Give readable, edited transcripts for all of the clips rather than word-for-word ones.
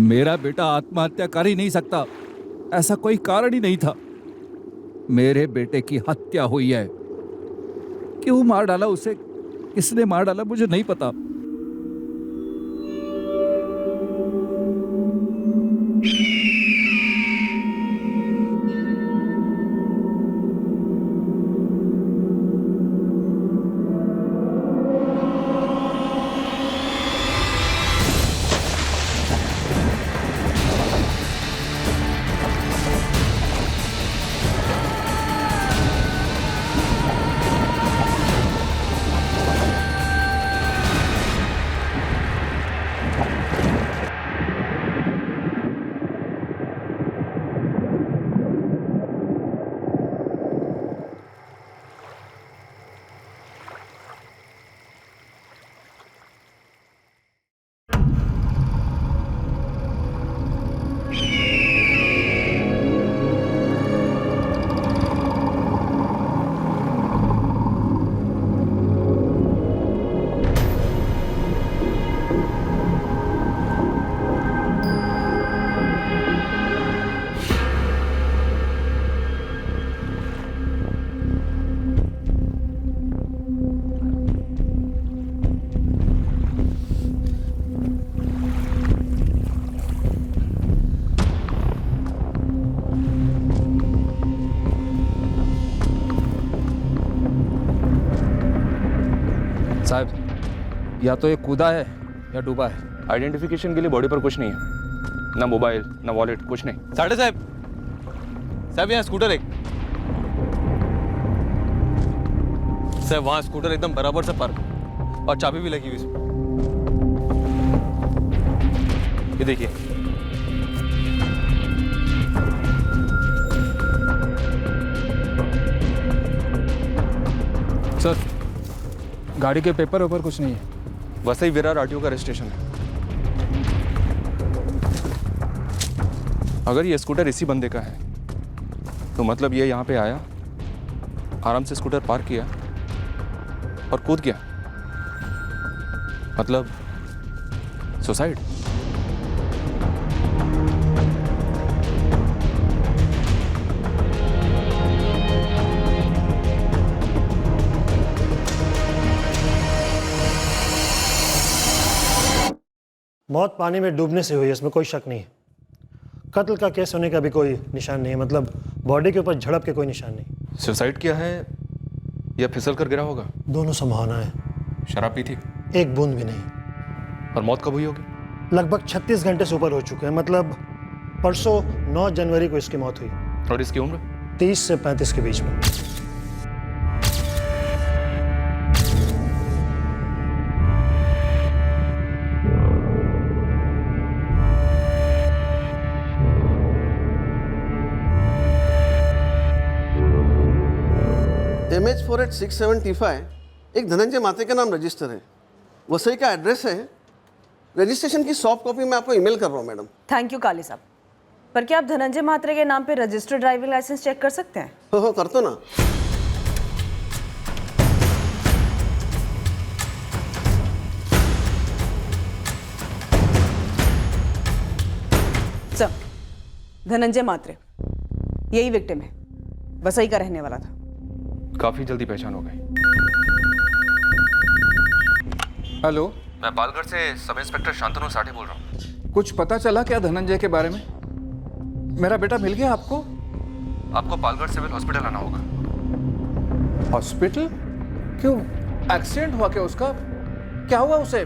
मेरा बेटा आत्महत्या कर ही नहीं सकता, ऐसा कोई कारण ही नहीं था। मेरे बेटे की हत्या हुई है। क्यों मार डाला उसे, किसने मार डाला मुझे नहीं पता। साहब, या तो ये कूदा है या डूबा है। आइडेंटिफिकेशन के लिए बॉडी पर कुछ नहीं है, ना मोबाइल ना वॉलेट, कुछ नहीं। साढ़े साहब, साहब यहाँ स्कूटर एक। साहब वहाँ स्कूटर एकदम बराबर से पार्क और चाबी भी लगी हुई इसमें। ये देखिए। सर, गाड़ी के पेपर ऊपर कुछ नहीं है। वसई विरार आरटीओ का रजिस्ट्रेशन है। अगर ये स्कूटर इसी बंदे का है तो मतलब ये यहाँ पे आया, आराम से स्कूटर पार्क किया और कूद गया, मतलब सुसाइड। मौत पानी में डूबने से हुई है, इसमें कोई शक नहीं है। कत्ल का केस होने का भी कोई निशान नहीं है, मतलब बॉडी के ऊपर झड़प के कोई निशान नहीं। सुसाइड किया है या फिसल कर गिरा होगा? दोनों संभावना है। शराब पी थी? एक बूंद भी नहीं। और मौत कब हुई होगी? लगभग 36 घंटे से ऊपर हो चुके हैं, मतलब परसों 9 जनवरी को इसकी मौत हुई। और इसकी उम्र? 30 से 35 के बीच में। MH4867T5 एक धनंजय माते का नाम रजिस्टर है, वसई का एड्रेस है। रजिस्ट्रेशन की सॉफ्ट कॉपी मैं आपको ईमेल कर रहा हूँ मैडम। थैंक यू काली साहब, पर क्या आप धनंजय मात्रे के नाम पे रजिस्टर्ड ड्राइविंग लाइसेंस चेक कर सकते हैं? हो कर दो ना। सर, धनंजय मात्रे यही विक्टिम है, वसई का रहने वाला था। काफी जल्दी पहचान हो गई। हेलो, मैं पालगढ़ से सब इंस्पेक्टर शांतनु साठे बोल रहा हूँ। कुछ पता चला क्या धनंजय के बारे में? मेरा बेटा मिल गया आपको? आपको पालगढ़ सिविल हॉस्पिटल आना होगा। हॉस्पिटल? क्यों, एक्सीडेंट हुआ क्या उसका? क्या हुआ उसे?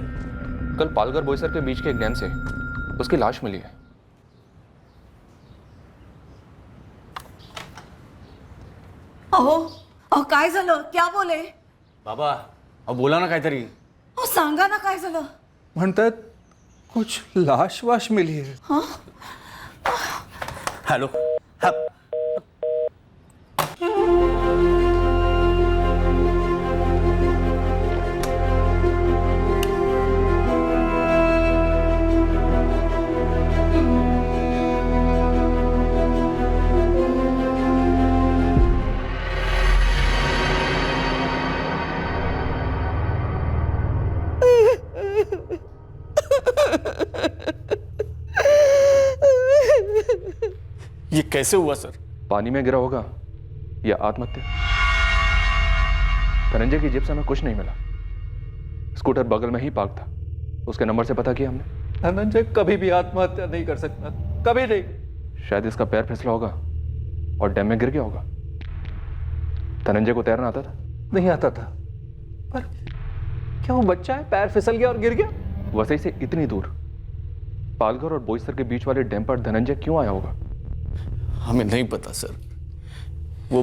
कल पालगढ़ बोईसर के बीच के एक डैम से उसकी लाश मिली है। अहो काय झालं? क्या बोले? बाबा अब बोला ना काहीतरी। सांगा ना काय झालं? म्हणतात कुछ लाश वाश मिली है। हॅलो, कैसे हुआ सर? पानी में गिरा होगा या आत्महत्या। धनंजय की जेब से हमें कुछ नहीं मिला। स्कूटर बगल में ही पार्क था, उसके नंबर से पता किया हमने। धनंजय कभी भी आत्महत्या नहीं कर सकता, कभी नहीं। शायद इसका पैर फिसला होगा और डैम में गिर गया होगा। धनंजय को तैरना आता था? नहीं आता था, पर क्या वो बच्चा है, पैर फिसल गया और गिर गया? वसई से इतनी दूर पालघर और बोईसर के बीच वाले डैम पर धनंजय क्यों आया होगा? हमें नहीं पता सर। वो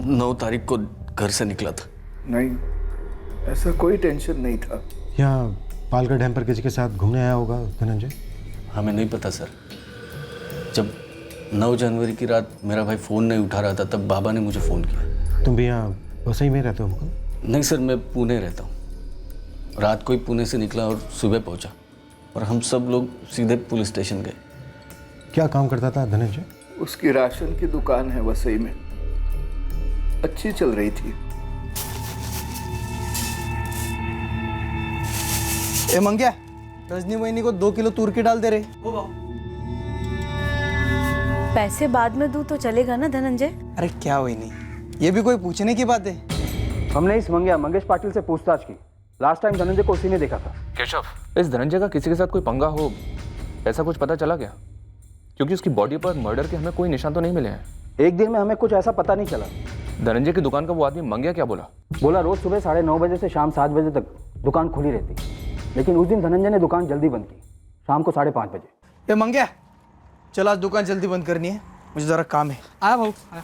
9 तारीख को घर से निकला था। नहीं, ऐसा कोई टेंशन नहीं था। यहाँ पालघर डैम पर किसी के साथ घूमने आया होगा धनंजय? हमें नहीं पता सर। जब 9 जनवरी की रात मेरा भाई फ़ोन नहीं उठा रहा था तब बाबा ने मुझे फ़ोन किया। तुम भी यहाँ वसई में रहते हो मुकुल? नहीं सर, मैं पुणे रहता हूँ। रात को ही पुणे से निकला और सुबह पहुँचा और हम सब लोग सीधे पुलिस स्टेशन गए। क्या काम करता था धनंजय? उसकी राशन की दुकान है वसई में, अच्छी चल रही थी। ए मंग्या, रजनी वहीनी को 2 किलो तूर की डाल दे रहे। पैसे बाद में दूं तो चलेगा ना धनंजय? अरे क्या वहीनी, ये भी कोई पूछने की बात है? हमने इस मंगेश पाटिल से पूछताछ की। लास्ट टाइम धनंजय को उसी ने देखा था। केशव, इस धनंजय का किसी के साथ कोई पंगा हो, ऐसा कुछ पता चला क्या? क्योंकि उसकी बॉडी पर मर्डर के हमें कोई निशान तो नहीं मिले हैं। एक दिन में हमें कुछ ऐसा पता नहीं चला। धनंजय की दुकान का वो आदमी मंगिया क्या बोला? बोला रोज सुबह 9:30 बजे से शाम 7 बजे तक दुकान खुली रहती, लेकिन उस दिन धनंजय ने दुकान जल्दी बंद की, शाम को 5:30 बजे। ए मंग्या, चल आज दुकान जल्दी बंद करनी है, मुझे जरा काम है। आया भाऊ, आया।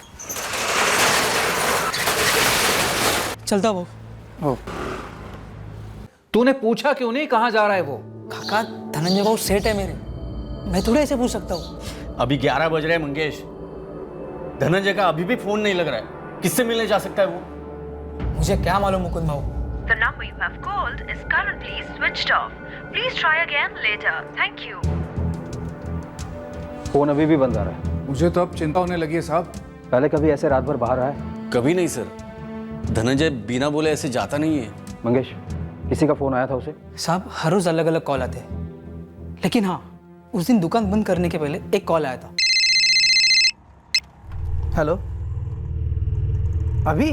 चलता भाऊ। हो तूने पूछा क्यों नहीं कहाँ जा रहा है वो? काका, धनंजय भाऊ सेठ है मेरे, मैं थोड़े ऐसे पूछ सकता हूँ। अभी 11 बज रहे हैं मंगेश। धनंजय का अभी भी फ़ोन नहीं लग रहा है। किससे मिलने जा सकता है वो? मुझे क्या मालूम मुकुंद भाऊ। The number you have called is currently switched off. Please try again later. Thank you. Phone अभी भी बंद आ रहा है। मुझे तो अब चिंता होने लगी है साहब। पहले कभी ऐसे रात भर बाहर आया? कभी नहीं सर। धनंजय बिना बोले ऐसे जाता नहीं है। मंगेश, किसी का फोन आया था उसे? साहब, हर रोज अलग अलग कॉल आते हैं, लेकिन हाँ, उस दिन दुकान बंद करने के पहले एक कॉल आया था। हेलो, अभी?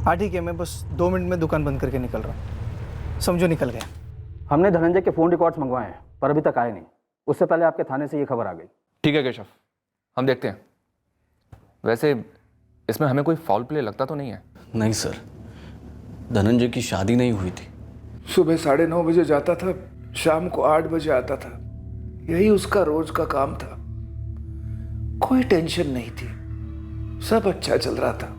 हाँ ठीक है, मैं बस 2 मिनट में दुकान बंद करके निकल रहा हूँ। समझो निकल गया। हमने धनंजय के फोन रिकॉर्ड्स मंगवाए हैं, पर अभी तक आए नहीं। उससे पहले आपके थाने से ये खबर आ गई। ठीक है केशव, हम देखते हैं। वैसे इसमें हमें कोई फाउल प्ले लगता तो नहीं है? नहीं सर, धनंजय की शादी नहीं हुई थी। सुबह 9:30 बजे जाता था, शाम को 8 बजे आता था। यही उसका रोज का काम था। कोई टेंशन नहीं थी, सब अच्छा चल रहा था।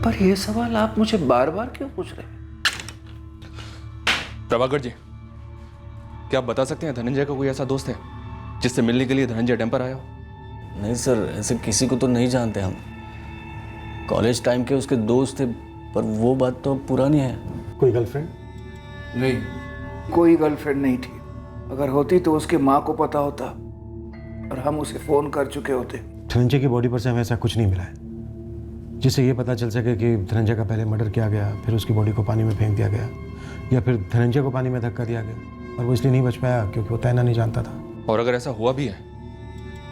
पर यह सवाल आप मुझे बार बार क्यों पूछ रहे हैं? प्रभाकर जी, क्या आप बता सकते हैं धनंजय का कोई ऐसा दोस्त है जिससे मिलने के लिए धनंजय डैम पर आया हो? नहीं सर, ऐसे किसी को तो नहीं जानते हम। कॉलेज टाइम के उसके दोस्त थे, पर वो बात तो पुरानी है। कोई गर्लफ्रेंड? नहीं, कोई गर्लफ्रेंड नहीं थी। अगर होती तो उसकी माँ को पता होता और हम उसे फोन कर चुके होते। धनंजय की बॉडी पर से हमें ऐसा कुछ नहीं मिला है जिससे ये पता चल सके कि धनंजय का पहले मर्डर किया गया, फिर उसकी बॉडी को पानी में फेंक दिया गया, या फिर धनंजय को पानी में धक्का दिया गया और वो इसलिए नहीं बच पाया क्योंकि वो तैरना नहीं जानता था। और अगर ऐसा हुआ भी है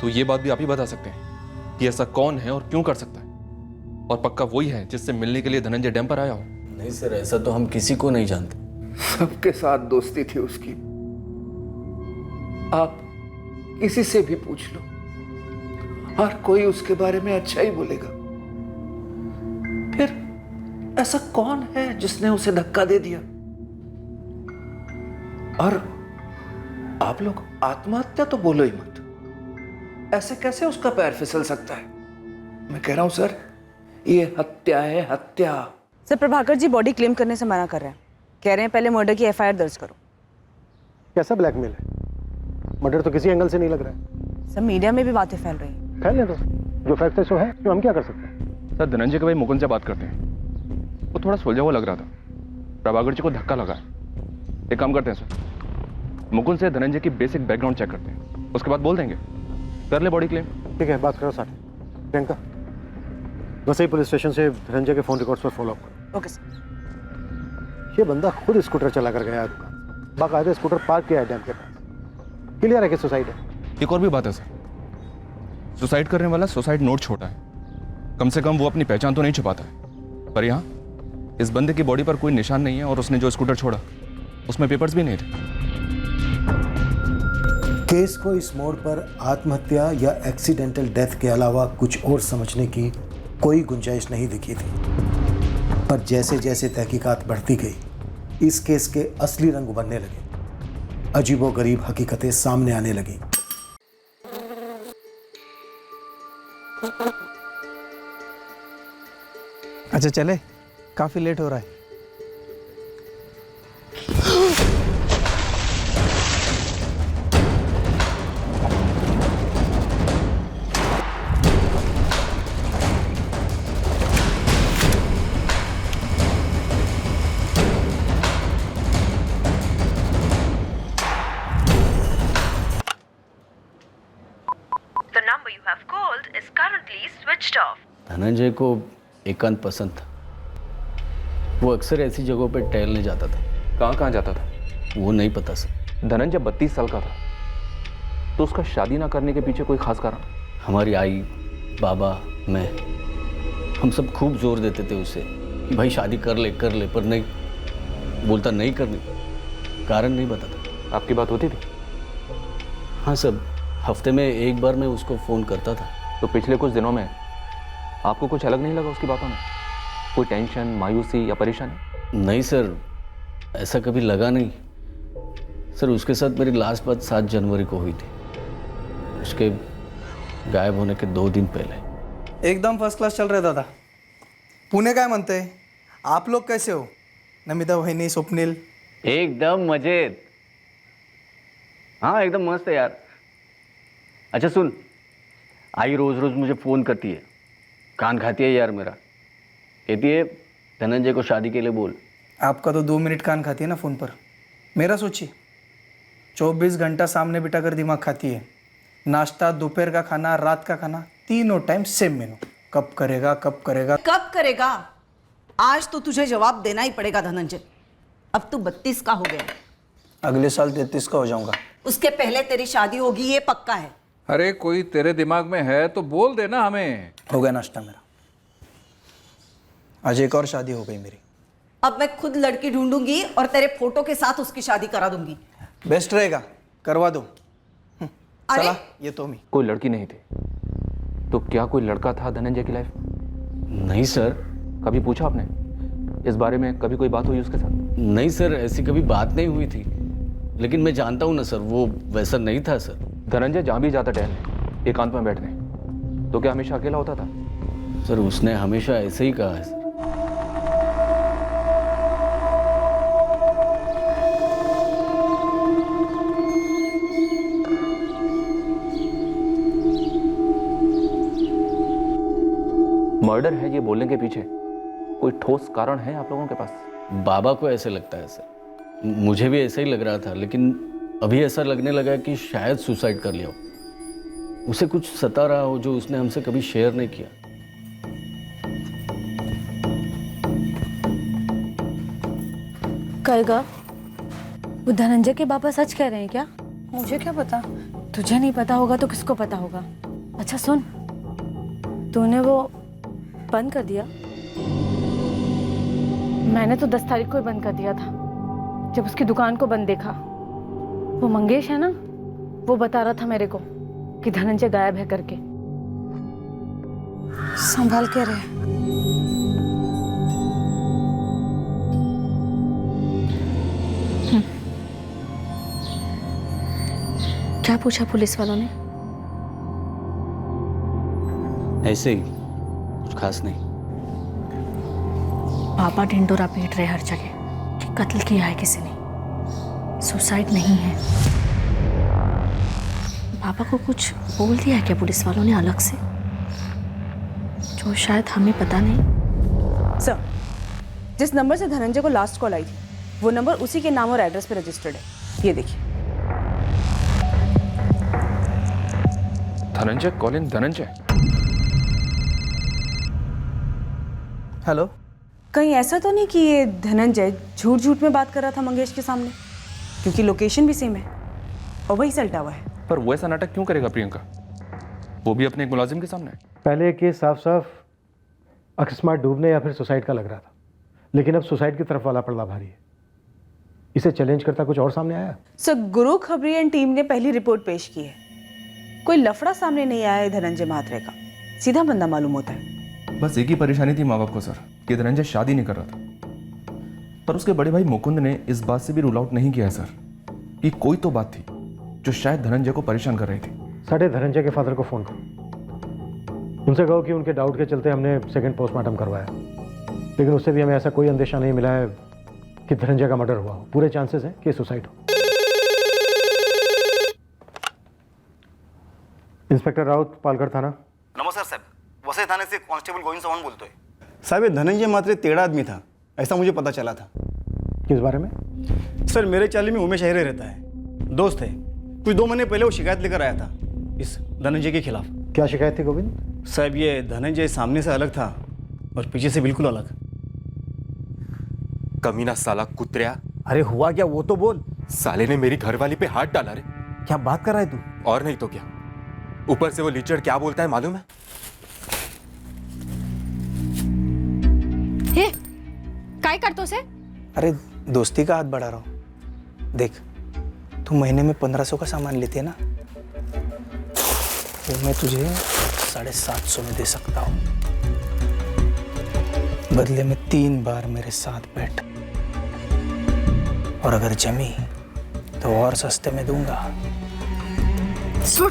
तो ये बात भी आप ही बता सकते हैं कि ऐसा कौन है और क्यों कर सकता है, और पक्का वही है जिससे मिलने के लिए धनंजय डैम पर आया हो? नहीं सर, ऐसा तो हम किसी को नहीं जानते। सबके साथ दोस्ती थी उसकी। आप किसी से भी पूछ लो, हर कोई उसके बारे में अच्छा ही बोलेगा। फिर ऐसा कौन है जिसने उसे धक्का दे दिया? और आप लोग आत्महत्या तो बोलो ही मत। ऐसे कैसे उसका पैर फिसल सकता है? मैं कह रहा हूं सर, ये हत्या है, हत्या। Sir, Prabhakar ji body claim करने से मना कर रहे हैं। कह रहे हैं पहले मर्डर की एफआईआर दर्ज करो। कैसा ब्लैकमेल है? मर्डर तो किसी एंगल से नहीं लग रहा है। सर, मीडिया में भी बातें फैल रही हैं। फैलने दो, जो फैक्ट है सो है, जो हम क्या कर सकते हैं। सर, धनंजय के भाई मुकुंद से बात करते हैं। वो थोड़ा सुलझा हुआ लग रहा था। प्रभाकर जी को धक्का लगा है। एक काम करते हैं सर, मुकुंद से धनंजय की बेसिक बैकग्राउंड चेक करते हैं, उसके बाद बोल देंगे। कर ले बॉडी क्लेम। ठीक है, बात करो साथ। प्रियंका, वसई पुलिस स्टेशन से धनंजय के फोन रिकॉर्ड्स पर फॉलो अप करो। Okay sir. ये बंदा खुद स्कूटर चला कर गया है दुकान, बाकायदा स्कूटर पार्क किया है डैम के पास। क्लियर है कि सुसाइड है। एक और भी बात है सर, सुसाइड करने वाला सुसाइड नोट छोटा है, कम से कम वो अपनी पहचान तो नहीं छुपाता है। पर यहाँ इस बंदे की बॉडी पर कोई निशान नहीं है और उसने जो स्कूटर छोड़ा उसमें पेपर्स भी नहीं थे। केस को इस मोड़ पर आत्महत्या या एक्सीडेंटल डेथ के अलावा कुछ और समझने की कोई गुंजाइश नहीं दिखी थी, पर जैसे जैसे तहकीकात बढ़ती गई इस केस के असली रंग उभरने लगे, अजीबोगरीब हकीकतें सामने आने लगी। अच्छा चले, काफ़ी लेट हो रहा है। The number you have called is currently switched off. Dhananjay को एकांत पसंद था। वो अक्सर ऐसी जगहों पर टहलने जाता था। कहाँ कहाँ जाता था वो नहीं पता सर। धनंजय 32 साल का था, तो उसका शादी ना करने के पीछे कोई खास कारण? हमारी आई, बाबा, मैं, हम सब खूब जोर देते थे उसे कि भाई शादी कर ले, पर नहीं, बोलता नहीं करनी, कारण नहीं बताता। आपकी बात होती थी? हाँ सर, हफ्ते में एक बार मैं उसको फ़ोन करता था। तो पिछले कुछ दिनों में आपको कुछ अलग नहीं लगा उसकी बातों में? कोई टेंशन, मायूसी या परेशानी? नहीं सर, ऐसा कभी लगा नहीं सर। उसके साथ मेरी लास्ट बात 7 जनवरी को हुई थी, उसके गायब होने के 2 दिन पहले। एकदम फर्स्ट क्लास चल रहा दादा। पुणे काय म्हणते, आप लोग कैसे हो? नमिता वहिनी, स्वप्निल? एकदम मजेत। हाँ एकदम मस्त है यार। अच्छा सुन, आई रोज रोज मुझे फ़ोन करती है, कान खाती है यार मेरा। कहती है धनंजय को शादी के लिए बोल। आपका तो 2 मिनट कान खाती है ना फ़ोन पर, मेरा सोचिए 24 घंटा सामने बिठा कर दिमाग खाती है। नाश्ता, दोपहर का खाना, रात का खाना, तीनों टाइम सेम मेनू। कब करेगा, कब करेगा, कब करेगा? आज तो तुझे जवाब देना ही पड़ेगा धनंजय। अब तू 32 का हो गया, अगले साल 33 का हो जाऊंगा। उसके पहले तेरी शादी होगी, ये पक्का है। अरे कोई तेरे दिमाग में है तो बोल देना हमें। हो गया नाश्ता मेरा, आज एक और शादी हो गई मेरी। अब मैं खुद लड़की ढूंढूंगी और तेरे फोटो के साथ उसकी शादी करा दूंगी। बेस्ट रहेगा, करवा दो। अरे चला, ये तो मैं। कोई लड़की नहीं थी, तो क्या कोई लड़का था धनंजय की लाइफ में? नहीं सर। कभी पूछा आपने इस बारे में? कभी कोई बात हुई उसके साथ? नहीं सर, ऐसी कभी बात नहीं हुई थी, लेकिन मैं जानता हूँ ना सर, वो वैसा नहीं था सर। धनंजय जहाँ भी जाता टहलने, एकांत में बैठने, तो क्या हमेशा अकेला होता था? सर उसने हमेशा ऐसे ही कहा है सर। मर्डर है ये बोलने के पीछे कोई ठोस कारण है आप लोगों के पास? बाबा को ऐसे लगता है सर, मुझे भी ऐसा ही लग रहा था, लेकिन अभी ऐसा लगने लगा कि शायद सुसाइड कर लिया हो। उसे कुछ सता रहा हो जो उसने हमसे कभी शेयर नहीं किया। कहेगा वो धनंजय के पापा सच कह रहे हैं क्या? मुझे क्या पता? तुझे नहीं पता होगा तो किसको पता होगा? अच्छा सुन, तूने वो बंद कर दिया? मैंने तो 10 तारीख को ही बंद कर दिया था, जब उसकी दुकान को बंद देखा। वो मंगेश है ना, वो बता रहा था मेरे को कि धनंजय गायब है करके। संभाल के रहे। क्या पूछा पुलिस वालों ने? ऐसे ही, कुछ खास नहीं। पापा ढिंडोरा पीट रहे हर जगह कि कत्ल किया है किसी ने, सुसाइड नहीं है। पापा को कुछ बोल दिया है क्या पुलिस वालों ने अलग से, जो शायद हमें पता नहीं? सर, जिस नंबर से धनंजय को लास्ट कॉल आई थी, वो नंबर उसी के नाम और एड्रेस पे रजिस्टर्ड है। ये देखिए। धनंजय कॉलिंग धनंजय। हेलो। कहीं ऐसा तो नहीं कि ये धनंजय झूठ झूठ में बात कर रहा था मंगेश के सामने, क्योंकि लोकेशन भी सेम है। और वही सलटा हुआ है। पर वो ऐसा नाटक क्यों करेगा प्रियंका? वो भी अपने एक मुलाजिम के सामने। पहले ये केस साफ साफ अकस्मात डूबने या फिर सुसाइड का लग रहा था, लेकिन अब सुसाइड की तरफ वाला पड़ला भारी है। इसे चैलेंज करता कुछ और सामने आया? सर, गुरु खबरियन टीम ने पहली रिपोर्ट पेश की है। कोई लफड़ा सामने नहीं आया है धनंजय महात्रे का, सीधा बंदा मालूम होता है। बस एक ही परेशानी थी माँ बाप को सर, कि धनंजय शादी नहीं कर रहा था। पर उसके बड़े भाई मुकुंद ने इस बात से भी रूल आउट नहीं किया है सर कि कोई तो बात थी जो शायद धनंजय को परेशान कर रही थी। साढ़े धनंजय के फादर को फोन करो, उनसे कहो कि उनके डाउट के चलते हमने सेकंड पोस्टमार्टम करवाया, लेकिन उससे भी हमें ऐसा कोई अंदेशा नहीं मिला है कि धनंजय का मर्डर हुआ हो। पूरे चांसेस हैं कि सुसाइड हो। इंस्पेक्टर राउत, पालघर थाना। नमस्कार साहब, वसई थाने से कांस्टेबल गोविंद चव्हाण बोलते हैं। साहब, ये धनंजय मात्रे टेढ़ा आदमी था, ऐसा मुझे पता चला था। किस बारे में? सर, मेरे चाली में उमेश अहिरे रहता है, दोस्त है। कुछ 2 महीने पहले वो शिकायत लेकर आया था इस धनंजय के खिलाफ। क्या शिकायत थी गोविंद? साहब, ये धनंजय सामने से अलग था और पीछे से बिल्कुल अलग। कमीना साला कुत्रिया। अरे हुआ क्या, वो तो बोल। साले ने मेरी घरवाली पे हाथ डाला रे। क्या बात कर रहा है तू? और नहीं तो क्या, ऊपर से वो लीचड़ क्या बोलता है मालूम है? हे, काय करतो से? अरे दोस्ती का हाथ बढ़ा रहा हूँ। देख, तू महीने में 1500 का सामान लेती है ना, वो मैं तुझे 750 में दे सकता हूँ। बदले में 3 बार मेरे साथ बैठ, और अगर जमी तो और सस्ते में दूंगा। सुन,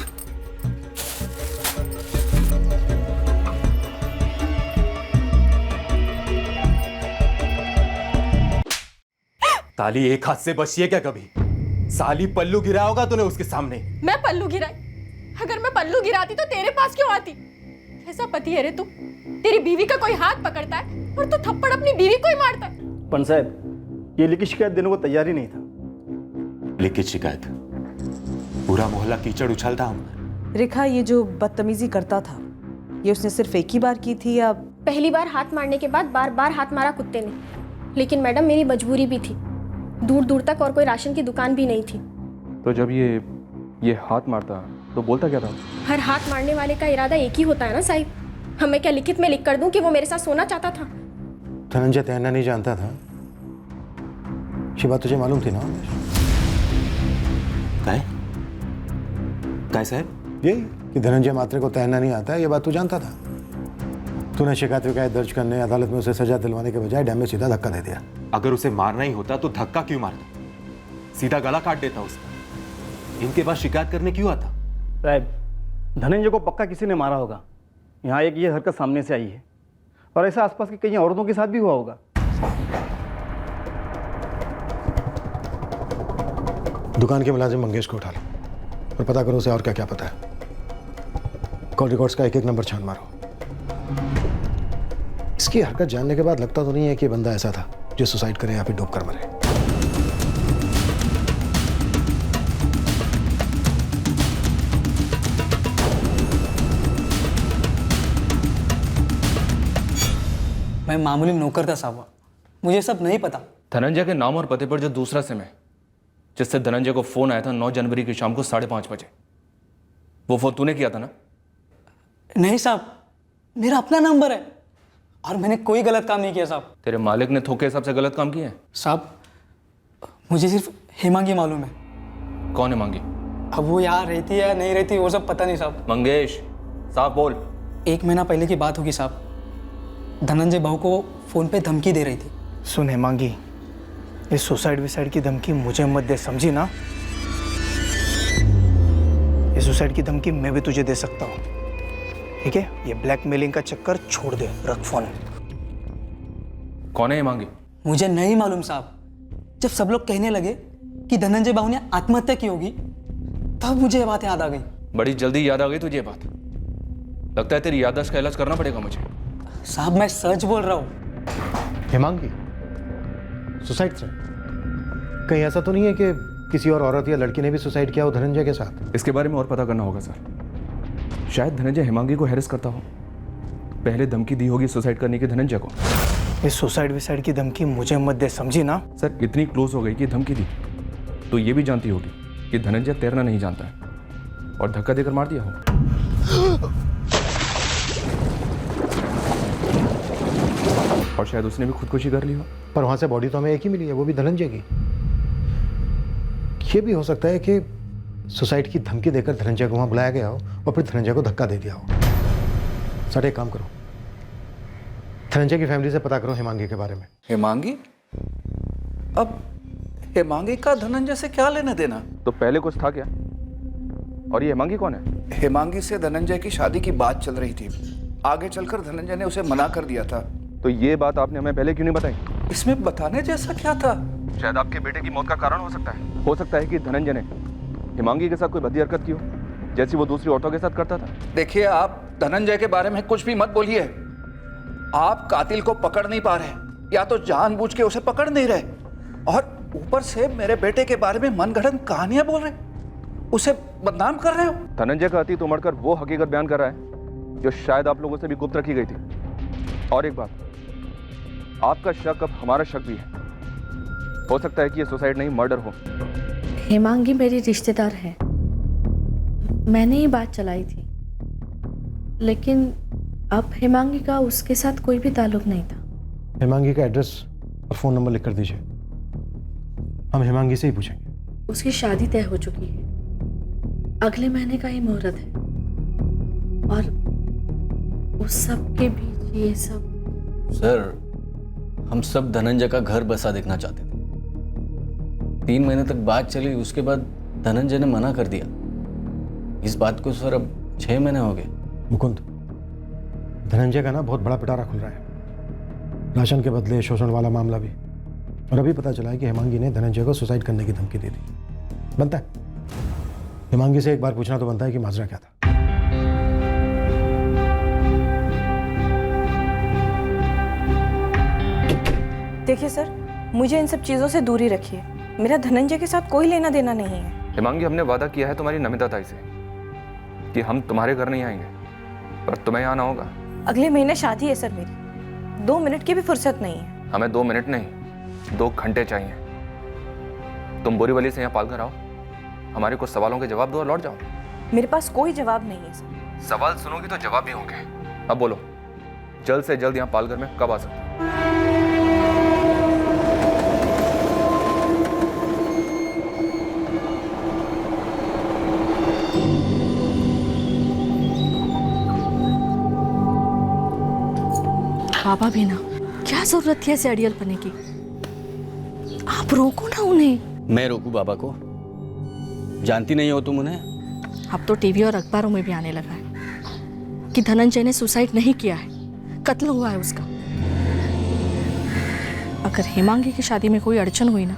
ताली एक हाथ से बची है क्या कभी? साली पल्लू गिरा होगा तूने उसके सामने। मैं पल्लू गिराई? अगर मैं पल्लू गिराती तो तेरे पास क्यों आती? कैसा पति है रे तू? तेरी बीवी का कोई हाथ पकड़ता है और तू थप्पड़ अपनी बीवी को ही मारता है। पण साहब, ये लिखित शिकायत देने को तैयार ही नहीं था। लिखित शिकायत? पूरा मोहल्ला कीचड़ उछलता हम। रेखा, ये जो बदतमीजी करता था, ये उसने सिर्फ एक ही बार की थी या? पहली बार हाथ मारने के बाद बार बार हाथ मारा कुत्ते ने। लेकिन मैडम, मेरी मजबूरी भी थी, दूर दूर तक और कोई राशन की दुकान भी नहीं थी। तो जब ये हाथ मारता तो बोलता क्या था? हर हाथ मारने वाले का इरादा एक ही होता है ना साहिब। हमें क्या लिखित में लिख कर दूं कि वो मेरे साथ सोना चाहता था? धनंजय तैरना नहीं जानता था, ये बात तुझे मालूम थी ना? काय साहब? यही कि धनंजय मात्रे को तैरना नहीं आता है, ये बात तू जानता था। तूने शिकायत विकायत दर्ज करने, अदालत में उसे सजा दिलवाने के बजाय डैम में सीधा धक्का दे दिया। अगर उसे मारना ही होता तो धक्का क्यों मारता? सीधा गला काट देता उसका। इनके पास शिकायत करने क्यों आता? साहब, धनंजय को पक्का किसी ने मारा होगा। यहाँ एक ये हरकत सामने से आई है, और ऐसा आसपास की कई औरतों के साथ भी हुआ होगा। दुकान के मुलाजिम मंगेश को उठा लो और पता करो उसे और क्या क्या पता है। कॉल रिकॉर्ड्स का एक एक नंबर छान मारो। इसकी हरकत जानने के बाद लगता तो नहीं है कि बंदा ऐसा था जो सुसाइड करे या फिर डूब कर मरे। मैं मामूली नौकर था साहब, मुझे सब नहीं पता। धनंजय के नाम और पते पर जो दूसरा सिम है, जिससे धनंजय को फोन आया था 9 जनवरी की शाम को 5:30 बजे, वो फोन तूने किया था ना? नहीं साहब, मेरा अपना नंबर है और मैंने कोई गलत काम नहीं किया साहब। तेरे मालिक ने थोके हिसाब से गलत काम किए हैं? साहब, मुझे सिर्फ हेमांगी मालूम है। कौन है मांगी? अब वो यहाँ रहती है या नहीं रहती वो सब पता नहीं साहब। मंगेश, साफ बोल। 1 महीना पहले की बात होगी साहब। धनंजय बहू को फोन पे धमकी दे रही थी। सुन हेमांगी, ये सुसाइड की धमकी मुझे मत दे, समझी ना? ये सुसाइड की धमकी मैं भी तुझे दे सकता हूँ, ठीक है? ये ब्लैकमेलिंग का चक्कर छोड़ दे, रख फोन। कौन है ये मांगी? मुझे नहीं मालूम साहब। जब सब लोग कहने लगे कि धनंजय बाबू ने आत्महत्या की होगी, तब मुझे ये बात याद आ गई। बड़ी जल्दी याद आ गई तुझे ये बात? लगता है तेरी याददाश्त का इलाज करना पड़ेगा मुझे। साहब, मैं सच बोल रहा हूँ। हेमांगी, सुसाइड से कहीं ऐसा तो नहीं है कि किसी और औरत या लड़की ने भी सुसाइड किया हो धनंजय के साथ? इसके बारे में और पता करना होगा सर। शायद धनंजय हेमांगी को हैरेस करता हो, पहले धमकी दी होगी सुसाइड करने की धनंजय को। ये सुसाइड की धमकी मुझे मत दे, समझी ना? सर, इतनी क्लोज हो गई कि धमकी दी, तो ये भी जानती होगी कि धनंजय तैरना नहीं जानता है और धक्का देकर मार दिया हो। और शायद उसने भी खुदकुशी कर ली हो। पर वहां से बॉडी तो हमें एक ही मिली है, वो भी धनंजय की। ये भी हो सकता है कि सुसाइड की धमकी देकर धनंजय को वहां बुलाया गया हो और फिर धनंजय को धक्का दे दिया हो। सर एक काम करो, धनंजय की फैमिली से पता करो हेमांगी के बारे में। हेमांगी? अब हेमांगी का धनंजय से क्या लेना देना? तो पहले कुछ था क्या? और ये हेमांगी कौन है? हेमांगी से धनंजय की शादी की बात चल रही थी। आगे चलकर धनंजय ने उसे मना कर दिया था। तो ये बात आपने हमें पहले क्यों नहीं बताई? इसमें बताने जैसा क्या था? शायद आपके बेटे की मौत का कारण हो सकता है। हो सकता है कि धनंजय ने हेमांगी के साथ कोई भद्दी हरकत की हो, जैसी वो दूसरी औरतों के साथ करता था। देखिए, आप धनंजय के बारे में कुछ भी मत बोलिए। आप कातिल को पकड़ नहीं पा रहे, या तो जानबूझ के उसे पकड़ नहीं रहे, और ऊपर से मेरे बेटे के बारे में मनगढ़ंत कहानियां बोल रहे, उसे बदनाम कर रहे हो। धनंजय का अतीत उमड़कर वो हकीकत बयान कर रहा है जो शायद आप लोगों से भी गुप्त रखी गई थी। और एक बात, आपका शक अब हमारा शक भी है। हो सकता है कि ये सुसाइड नहीं मर्डर हो। हेमांगी मेरी रिश्तेदार है, मैंने ही बात चलाई थी, लेकिन अब हेमांगी का उसके साथ कोई भी ताल्लुक नहीं था। हेमांगी का एड्रेस और फ़ोन नंबर लिख कर दीजिए, हम हेमांगी से ही पूछेंगे। उसकी शादी तय हो चुकी है, अगले महीने का ही मुहूर्त है, और उस सब के बीच ये सब। सर, हम सब धनंजय का घर बसा देखना चाहते थे। 3 महीने तक बात चली, उसके बाद धनंजय ने मना कर दिया। इस बात को सर अब 6 महीने हो गए। मुकुंद, धनंजय का ना बहुत बड़ा पिटारा खुल रहा है, राशन के बदले शोषण वाला मामला भी। और अभी पता चला है कि हेमांगी ने धनंजय को सुसाइड करने की धमकी दे दी। बनता है हेमांगी से एक बार पूछना तो बनता है कि माजरा क्या था। देखिए सर, मुझे इन सब चीज़ों से दूरी रखिए। मेरा धनंजय के साथ कोई लेना देना नहीं है। हेमांगी, हमने वादा किया है तुम्हारी नमिता ताई से कि हम तुम्हारे घर नहीं आएंगे, पर तुम्हें आना होगा। अगले महीने शादी है सर मेरी, 2 मिनट की भी फुर्सत नहीं है। हमें 2 मिनट नहीं, 2 घंटे चाहिए। तुम बोरीवली से यहाँ पालघर आओ, हमारे कुछ सवालों के जवाब दो और लौट जाओ। मेरे पास कोई जवाब नहीं है सर। सवाल सुनोगी तो जवाब भी होंगे। अब बोलो, जल्द से जल्द यहाँ पालघर में कब आ सकते हो? बाबा भी ना, क्या जरूरत थी ऐसे अड़ियल पने की? आप रोको ना उन्हें। मैं रोकूं बाबा को? जानती नहीं हो तुम उन्हें? अब तो टीवी और अखबारों में भी आने लगा है कि धनंजय ने सुसाइड नहीं किया है, कत्ल हुआ है उसका। अगर हेमांगी की शादी में कोई अड़चन हुई ना,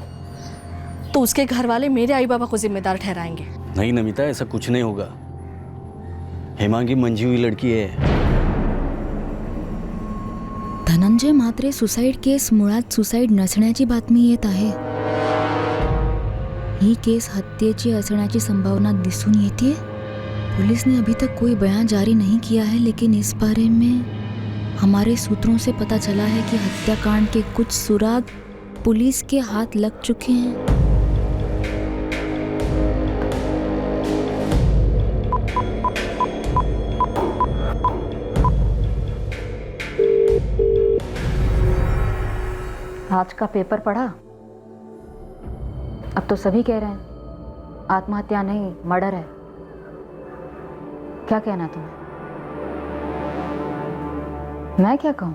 तो उसके घर वाले मेरे आई बाबा को जिम्मेदार ठहराएंगे। नहीं नमिता, ऐसा कुछ नहीं होगा। हेमांगी मंजी हुई लड़की है। धनंजय म्हात्रे सुसाईड केस मुळात सुसाईड नसण्याची बातमी येत आहे। ही केस हत्येची असण्याची संभावना दिसून येते। पुलिस ने अभी तक कोई बयान जारी नहीं किया है, लेकिन इस बारे में हमारे सूत्रों से पता चला है कि हत्याकांड के कुछ सुराग पुलिस के हाथ लग चुके हैं। आज का पेपर पढ़ा? अब तो सभी कह रहे हैं आत्महत्या नहीं मर्डर है। क्या कहना तुम्हें? मैं क्या कहूँ?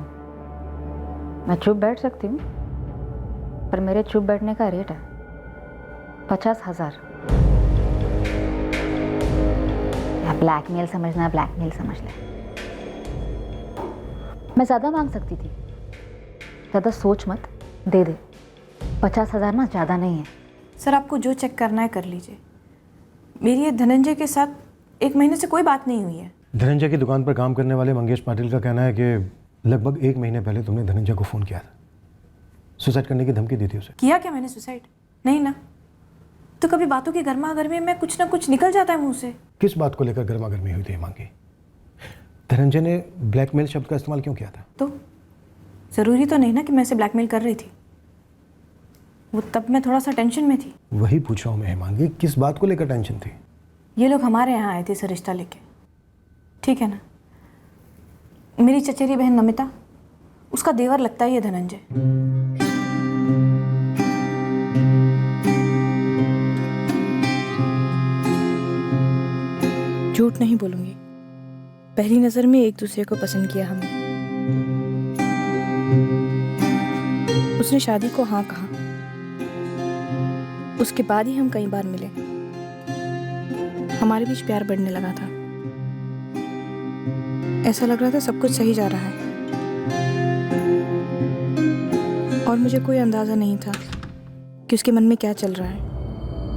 मैं चुप बैठ सकती हूँ, पर मेरे चुप बैठने का रेट है 50,000। ब्लैकमेल समझना, ब्लैकमेल समझ ले। मैं ज़्यादा मांग सकती थी, ज़्यादा सोच मत, दे दे। 50,000 ना ज़्यादा नहीं है। सर, आपको जो चेक करना है कर लीजिए। मेरी ये धनंजय के साथ 1 महीने से कोई बात नहीं हुई है। धनंजय की दुकान पर काम करने वाले मंगेश पाटिल का कहना है कि लगभग 1 महीने पहले तुमने धनंजय को फ़ोन किया था, सुसाइड करने की धमकी दी थी उसे। किया क्या मैंने सुसाइड? नहीं ना। तो कभी बातों की गर्मा गर्मी में कुछ ना कुछ निकल जाता है मुंह से। किस बात को लेकर गर्मा गर्मी हुई थी हेमांगी? धनंजय ने ब्लैकमेल शब्द का इस्तेमाल क्यों किया था? तो ज़रूरी तो नहीं ना कि मैं इसे ब्लैकमेल कर रही थी। वो तब मैं थोड़ा सा टेंशन में थी। वही पूछ रहा हूँ मैं हेमांगी, किस बात को लेकर टेंशन थी? ये लोग हमारे यहाँ आए थे सर रिश्ता लेके, ठीक है ना। मेरी चचेरी बहन नमिता, उसका देवर लगता है ये धनंजय। झूठ नहीं बोलूंगी, पहली नजर में एक दूसरे को पसंद किया हमने। उसने शादी को हाँ कहा, उसके बाद ही हम कई बार मिले। हमारे बीच प्यार बढ़ने लगा था, ऐसा लग रहा था सब कुछ सही जा रहा है, और मुझे कोई अंदाजा नहीं था कि उसके मन में क्या चल रहा है,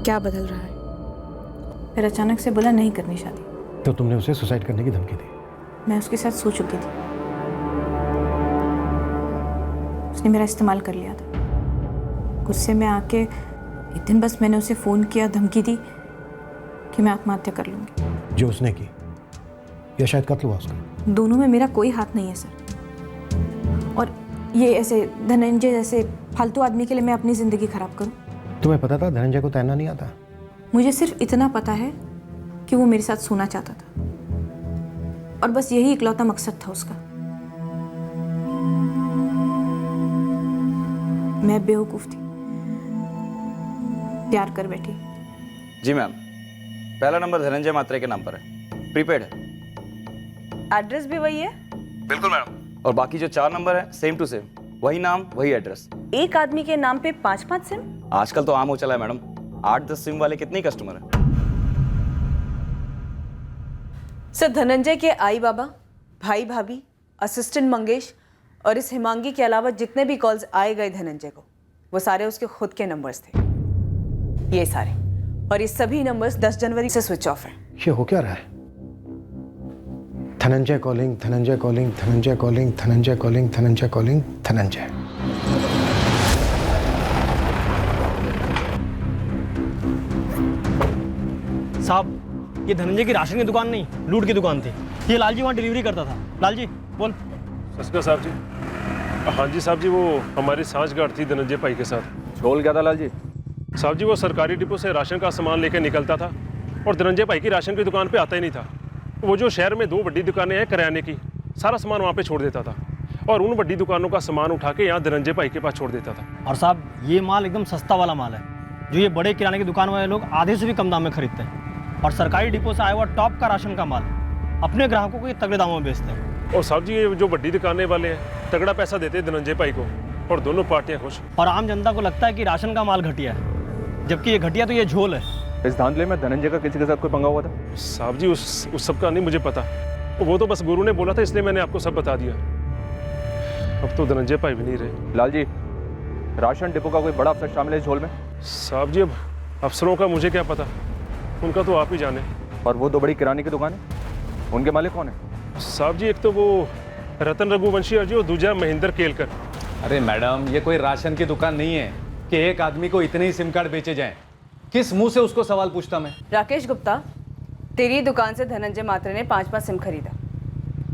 क्या बदल रहा है। फिर अचानक से बोला नहीं करनी शादी। तो तुमने उसे सुसाइड करने की धमकी दी? मैं उसके साथ सो चुकी थी, उसने मेरा इस्तेमाल कर लिया था। गुस्से में आके एक दिन बस मैंने उसे फ़ोन किया, धमकी दी कि मैं आत्महत्या कर लूँगी। जो उसने की या शायद कत्ल हुआ उसका? दोनों में मेरा कोई हाथ नहीं है सर, और ये ऐसे धनंजय जैसे फालतू आदमी के लिए मैं अपनी ज़िंदगी ख़राब करूँ? तुम्हें पता था धनंजय को तैरना नहीं आता? मुझे सिर्फ इतना पता है कि वो मेरे साथ सोना चाहता था, और बस यही इकलौता मकसद था उसका। मैं बेवकूफ़ थी, प्यार कर बैठी। जी मैम, पहला नंबर धनंजय मात्रे के नाम पर है, प्रीपेड है। एड्रेस भी वही है? बिल्कुल मैडम। और बाकी जो 4 नंबर है सेम टू सेम, वही नाम वही एड्रेस। एक आदमी के नाम पे 5-5 सिम? आजकल तो आम हो चला है मैडम, 8-10 सिम वाले कितने कस्टमर हैं। सर, धनंजय के आई बाबा, भाई भाभी, असिस्टेंट मंगेश और इस हिमांगी के अलावा जितने भी कॉल्स आए गए धनंजय को, वो सारे उसके खुद के नंबर्स थे, ये सारे। और ये सभी नंबर्स 10 जनवरी से स्विच ऑफ हैं। ये हो क्या रहा है? Dhananjay calling, Dhananjay calling, Dhananjay calling, Dhananjay calling, Dhananjay calling, Dhananjay. साहब, ये धनंजय की राशन की दुकान नहीं, लूट की दुकान थी। ये लालजी वहाँ डिलीवरी करता था। लालजी बोल। सस्का साहब जी। हाँ जी साहब जी, वो हमारी सांठगांठ थी धनंजय भाई के साथ। बोल क्या था लालजी? साहब जी, वो सरकारी डिपो से राशन का सामान लेकर निकलता था और धनंजय भाई की राशन की दुकान पे आता ही नहीं था। वो जो शहर में 2 बड़ी दुकानें हैं किराने की, सारा सामान वहाँ पे छोड़ देता था और उन बड़ी दुकानों का सामान उठा के यहाँ धनंजय भाई के पास छोड़ देता था। और साहब, ये माल एकदम सस्ता वाला माल है, जो ये बड़े किराने की दुकान वाले लोग आधे से भी कम दाम में खरीदते हैं। और सरकारी डिपो से आया हुआ टॉप का राशन का माल अपने ग्राहकों को ये तगड़े दामों में बेचते हैं। और साहब जी, ये जो बड़ी दुकानें वाले हैं तगड़ा पैसा देते हैं धनंजय भाई को और दोनों पार्टियाँ खुश। और आम जनता को लगता है कि राशन का माल घटिया है, जबकि ये घटिया तो ये झोल है। इस धांधले में धनंजय का किसी के साथ कोई पंगा हुआ था? साहब जी, उस सब का नहीं मुझे पता, वो तो बस गुरु ने बोला था इसलिए मैंने आपको सब बता दिया। अब तो धनंजय भाई भी नहीं रहे। लाल जी, राशन डिपो का कोई बड़ा अफसर शामिल है इस झोल में? साहब जी, अब अफसरों का मुझे क्या पता, उनका तो आप ही जाने। और वो 2 बड़ी किराने की दुकान है, उनके मालिक कौन है? साहब जी, एक तो वो रतन रघुवंशी और जो दूसरा महेंद्र केलकर। अरे मैडम, ये कोई राशन की दुकान नहीं है कि एक आदमी को इतने ही सिम कार्ड बेचे जाएं। किस मुंह से उसको सवाल पूछता मैं? राकेश गुप्ता, तेरी दुकान से धनंजय मात्रे ने 5-5 सिम खरीदा,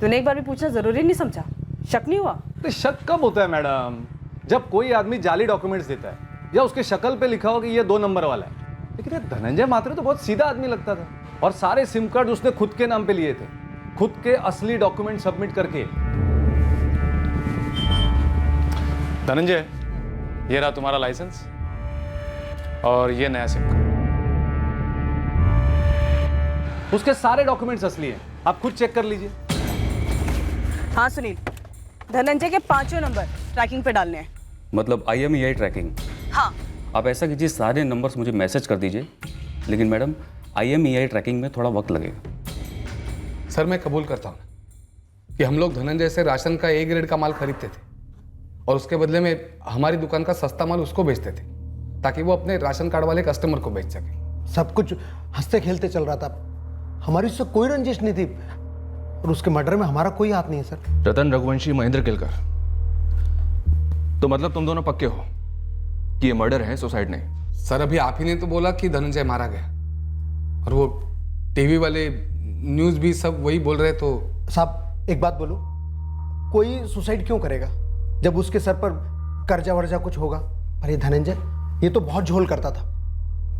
तूने एक बार भी पूछना जरूरी नहीं समझा? शक नहीं हुआ? तो शक कब होता है मैडम? जब कोई आदमी जाली डॉक्यूमेंट्स देता है या उसके शक्ल पे लिखा हो कि ये 2 नंबर वाला है। लेकिन ये धनंजय मात्रे तो बहुत सीधा आदमी लगता था, और सारे सिम कार्ड उसने खुद के नाम पे लिए थे, खुद के असली डॉक्यूमेंट सबमिट करके। धनंजय, ये रहा तुम्हारा लाइसेंस और ये नया सिम कार्ड। उसके सारे डॉक्यूमेंट्स असली हैं, आप खुद चेक कर लीजिए। हाँ सुनील, धनंजय के 5 नंबर ट्रैकिंग पे डालने हैं। मतलब IMEI ट्रैकिंग? हाँ। आप ऐसा कीजिए, सारे नंबर्स मुझे मैसेज कर दीजिए, लेकिन मैडम IMEI ट्रैकिंग में थोड़ा वक्त लगेगा। सर, मैं कबूल करता हूँ कि हम लोग धनंजय से राशन का A ग्रेड का माल खरीदते थे और उसके बदले में हमारी दुकान का सस्ता माल उसको बेचते थे ताकि वो अपने राशन कार्ड वाले कस्टमर को बेच सके। सब कुछ हंसते खेलते चल रहा था, हमारी उससे कोई रंजिश नहीं थी, और उसके मर्डर में हमारा कोई हाथ नहीं है सर। रतन रघुवंशी, महेंद्र केलकर, तो मतलब तुम दोनों पक्के हो कि ये मर्डर है, सुसाइड नहीं? सर, अभी आप ही ने तो बोला कि धनंजय मारा गया, और वो टीवी वाले न्यूज़ भी सब वही बोल रहे। तो साहब एक बात बोलो, कोई सुसाइड क्यों करेगा जब उसके सर पर कर्जा वर्जा कुछ होगा? पर ये धनंजय ये तो बहुत झोल करता था,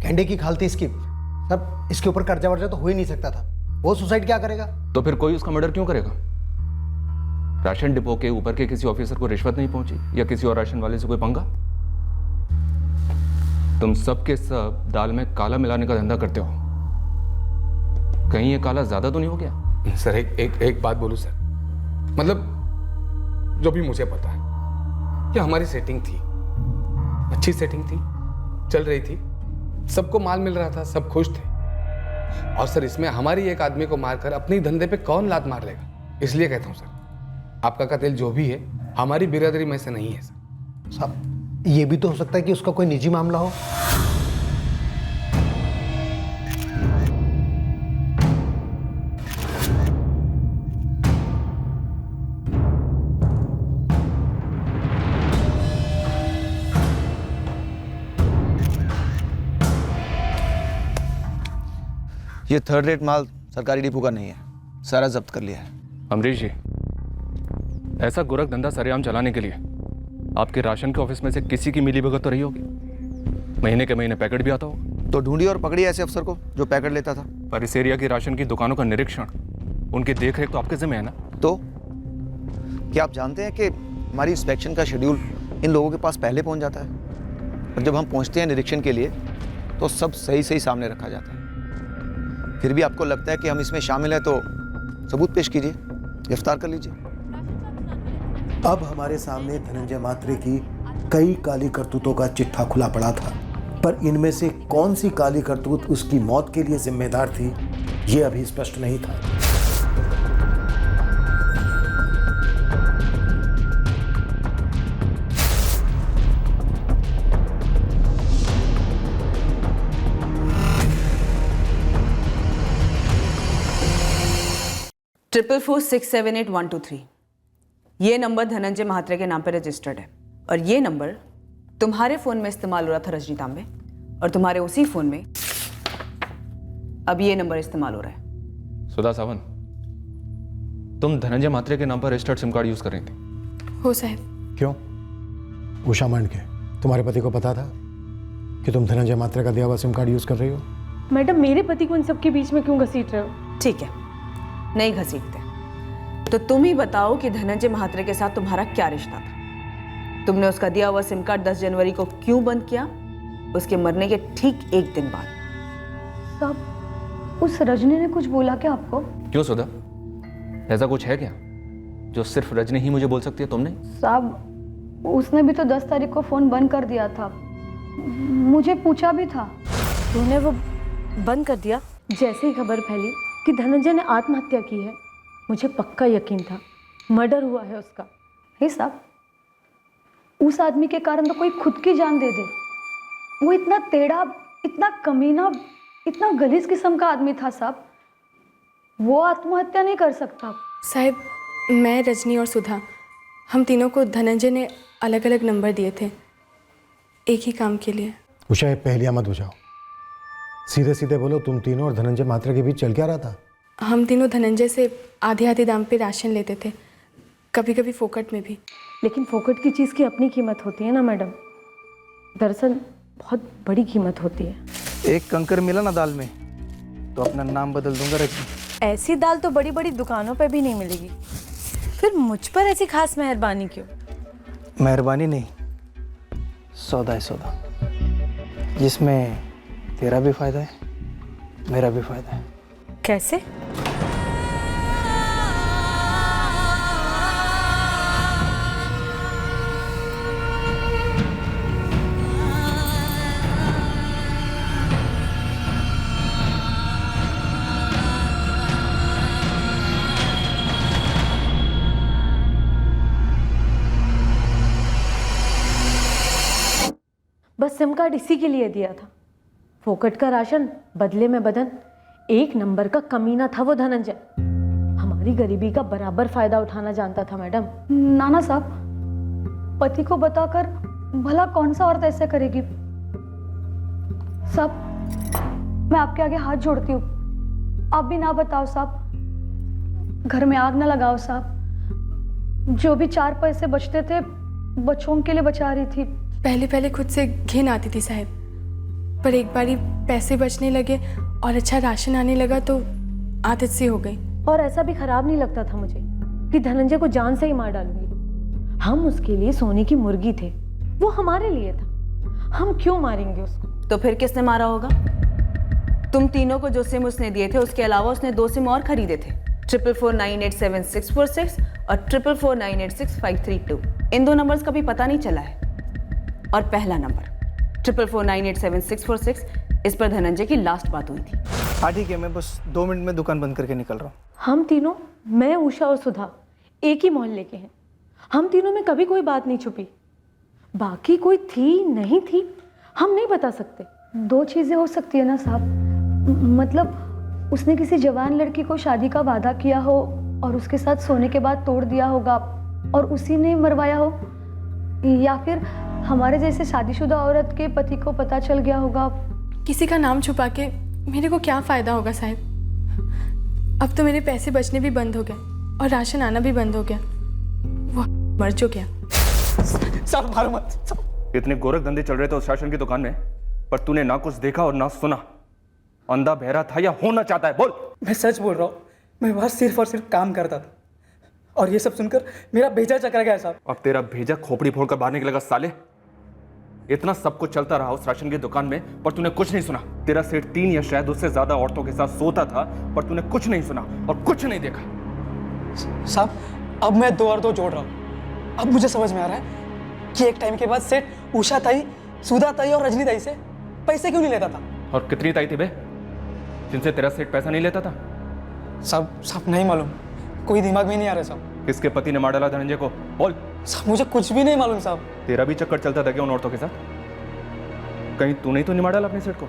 कैंडे की खाल थी इसकी। सब इसके ऊपर कर्जा वर्जा तो हो ही नहीं सकता था। वो सुसाइड क्या करेगा? तो फिर कोई उसका मर्डर क्यों करेगा? राशन डिपो के ऊपर के किसी ऑफिसर को रिश्वत नहीं पहुंची या किसी और राशन वाले से कोई पंगा? तुम सब के सब दाल में काला मिलाने का धंधा करते हो। कहीं ये काला ज्यादा तो नहीं हो गया? सर एक बात बोलूं सर, मतलब जो भी मुझे पता है कि हमारी सेटिंग थी, अच्छी सेटिंग थी, चल रही थी, सबको माल मिल रहा था, सब खुश थे। और सर इसमें हमारी एक आदमी को मारकर अपने धंधे पे कौन लात मार लेगा? इसलिए कहता हूं सर, आपका कत्ल जो भी है हमारी बिरादरी में से नहीं है सर। साहब ये भी तो हो सकता है कि उसका कोई निजी मामला हो। ये थर्ड रेट माल सरकारी डिपो का नहीं है, सारा जब्त कर लिया है। अमरीश जी, ऐसा गोरख धंधा सरेआम चलाने के लिए आपके राशन के ऑफिस में से किसी की मिलीभगत तो रही होगी। महीने के महीने पैकेट भी आता होगा। तो ढूंढिए और पकड़िए ऐसे अफसर को जो पैकेट लेता था। पर इस एरिया की राशन की दुकानों का निरीक्षण, उनकी देखरेख तो आपके जिम्मे है ना? तो क्या आप जानते हैं कि हमारी इंस्पेक्शन का शेड्यूल इन लोगों के पास पहले पहुंच जाता है और जब हम पहुंचते हैं निरीक्षण के लिए तो सब सही सही सामने रखा जाता है। फिर भी आपको लगता है कि हम इसमें शामिल हैं तो सबूत पेश कीजिए, गिरफ्तार कर लीजिए। अब हमारे सामने धनंजय मात्रे की कई काली करतूतों का चिट्ठा खुला पड़ा था, पर इनमें से कौन सी काली करतूत उसकी मौत के लिए जिम्मेदार थी, ये अभी स्पष्ट नहीं था। ट्रिपल 4678123 ये नंबर धनंजय महात्रे के नाम पर रजिस्टर्ड है और ये नंबर तुम्हारे फोन में इस्तेमाल हो रहा था रजनी तांबे, और तुम्हारे उसी फोन में अब ये नंबर इस्तेमाल हो रहा है। सुधा सावंत, तुम धनंजय मात्रे के नाम पर रजिस्टर्ड सिम कार्ड यूज कर रही थी? हो साहब। क्यों? उषा मांडके, तुम्हारे पति को पता था कि तुम धनंजय मात्रे का दिया हुआ सिम कार्ड यूज कर रही हो? मैडम मेरे पति को इन सब के बीच में क्यों घसीट रहे हो? ठीक है, नहीं घसीटते तो तुम ही बताओ कि धनंजय महात्रे के साथ तुम्हारा क्या रिश्ता था? तुमने उसका दिया हुआ सिम कार्ड 10 जनवरी को क्यों बंद किया? उसके मरने के ठीक एक दिन बाद। साहब उस रजनी ने कुछ बोला क्या आपको? क्यों सुधा, ऐसा कुछ है क्या जो सिर्फ रजनी ही मुझे बोल सकती है, तुमने? साहब उसने भी तो 10 तारीख को फोन बंद कर दिया था, मुझे पूछा भी था। तूने वो बंद कर दिया? जैसे ही खबर फैली कि धनंजय ने आत्महत्या की है, मुझे पक्का यकीन था मर्डर हुआ है उसका। हे साहब, उस आदमी के कारण तो कोई खुद की जान दे दे। वो इतना टेढ़ा, इतना कमीना, इतना गलीज किस्म का आदमी था साहब, वो आत्महत्या नहीं कर सकता। साहब मैं, रजनी और सुधा, हम तीनों को धनंजय ने अलग अलग नंबर दिए थे एक ही काम के लिए। उषा ये पहेलियां मत बुझाओ, सीधे सीधे बोलो, तुम तीनों और धनंजय मात्रा के बीच चल क्या रहा था? हम तीनों धनंजय से आधे आधे दाम पे राशन लेते थे, कभी कभी फोकट में भी। लेकिन फोकट की चीज़ की अपनी कीमत होती है ना मैडम, दरअसल बहुत बड़ी कीमत होती है। एक कंकर मिला ना दाल में तो अपना नाम बदल दूंगा रजनी। ऐसी दाल तो बड़ी बड़ी दुकानों पे भी नहीं मिलेगी, फिर मुझ पर ऐसी खास मेहरबानी क्यों? मेहरबानी नहीं, सौदा है सौदा, जिसमें तेरा भी फायदा है, मेरा भी फायदा है। कैसे? बस सिम कार्ड इसी के लिए दिया था, फोकट का राशन बदले में बदन। एक नंबर का कमीना था वो धनंजय, हमारी गरीबी का बराबर फायदा उठाना जानता था मैडम। नाना साहब, पति को बताकर भला कौन सा औरत ऐसे करेगी? साहब मैं आपके आगे हाथ जोड़ती हूँ, आप भी ना बताओ साहब, घर में आग ना लगाओ साहब। जो भी 4 पैसे बचते थे बच्चों के लिए बचा रही थी, पहले पहले खुद से घिन आती थी साहब, पर एक बारी पैसे बचने लगे और अच्छा राशन आने लगा तो आदत सी हो गई। और ऐसा भी खराब नहीं लगता था मुझे कि धनंजय को जान से ही मार डालूंगी। हम उसके लिए सोने की मुर्गी थे, वो हमारे लिए था, हम क्यों मारेंगे उसको? तो फिर किसने मारा होगा? तुम तीनों को जो सिम उसने दिए थे उसके अलावा उसने 2 सिम और खरीदे थे, 44498746 और 44498653 इन 2 नंबर्स का भी पता नहीं चला है। और पहला नंबर 44498746 इस पर धनंजय की लास्ट बात हुई थी। हाँ ठीक है, मैं बस 2 मिनट में दुकान बंद करके निकल रहा हूँ। हम तीनों, मैं, उषा और सुधा एक ही मोहल्ले के हैं। हम तीनों में कभी कोई बात नहीं छुपी। बाकी कोई थी नहीं थी हम नहीं बता सकते। 2 चीज़ें हो सकती है ना साहब, मतलब उसने किसी जवान लड़की को शादी का वादा किया हो और उसके साथ सोने के बाद तोड़ दिया होगा और उसी ने मरवाया हो, या फिर हमारे जैसे शादीशुदा औरत के पति को पता चल गया होगा। किसी का नाम छुपा के मेरे को क्या फ़ायदा होगा साहब? अब तो मेरे पैसे बचने भी बंद हो गए और राशन आना भी बंद हो गया। वो मर चुका। साहब मारो मत। इतने गोरख धंधे चल रहे थे उस राशन की दुकान में, पर तूने ना कुछ देखा और ना सुना। अंधा बहरा था या होना चाहता है? बोल। मैं सच बोल रहा हूँ, मैं वहाँ सिर्फ और सिर्फ काम करता था और ये सब सुनकर मेरा भेजा चकरा गया साहब। अब तेरा भेजा खोपड़ी फोड़कर बाहर निकलेगा साले। इतना सब कुछ चलता रहा उस राशन की दुकान में, पर तूने कुछ नहीं सुना। तेरा सेठ 3 या शायद उससे ज्यादा औरतों के साथ सोता था, पर तूने कुछ नहीं सुना और कुछ नहीं देखा। साहब अब मैं 2 और 2 जोड़ रहा हूँ। अब मुझे समझ में आ रहा है कि एक टाइम के बाद सेठ उषा ताई, सुधा ताई और रजनी ताई से पैसे क्यों नहीं लेता था। और कितनी ताई थी बे जिनसे तेरा सेठ पैसा नहीं लेता था? साहब नहीं मालूम, कोई दिमाग में नहीं आ रहा साहब। किसके पति ने मार डाला धनंजय को? बोल। साहब मुझे कुछ भी नहीं मालूम साहब। तेरा भी चक्कर चलता था क्या उन औरतों के साथ? कहीं तूने तो नहीं मार डाला अपने सेठ को?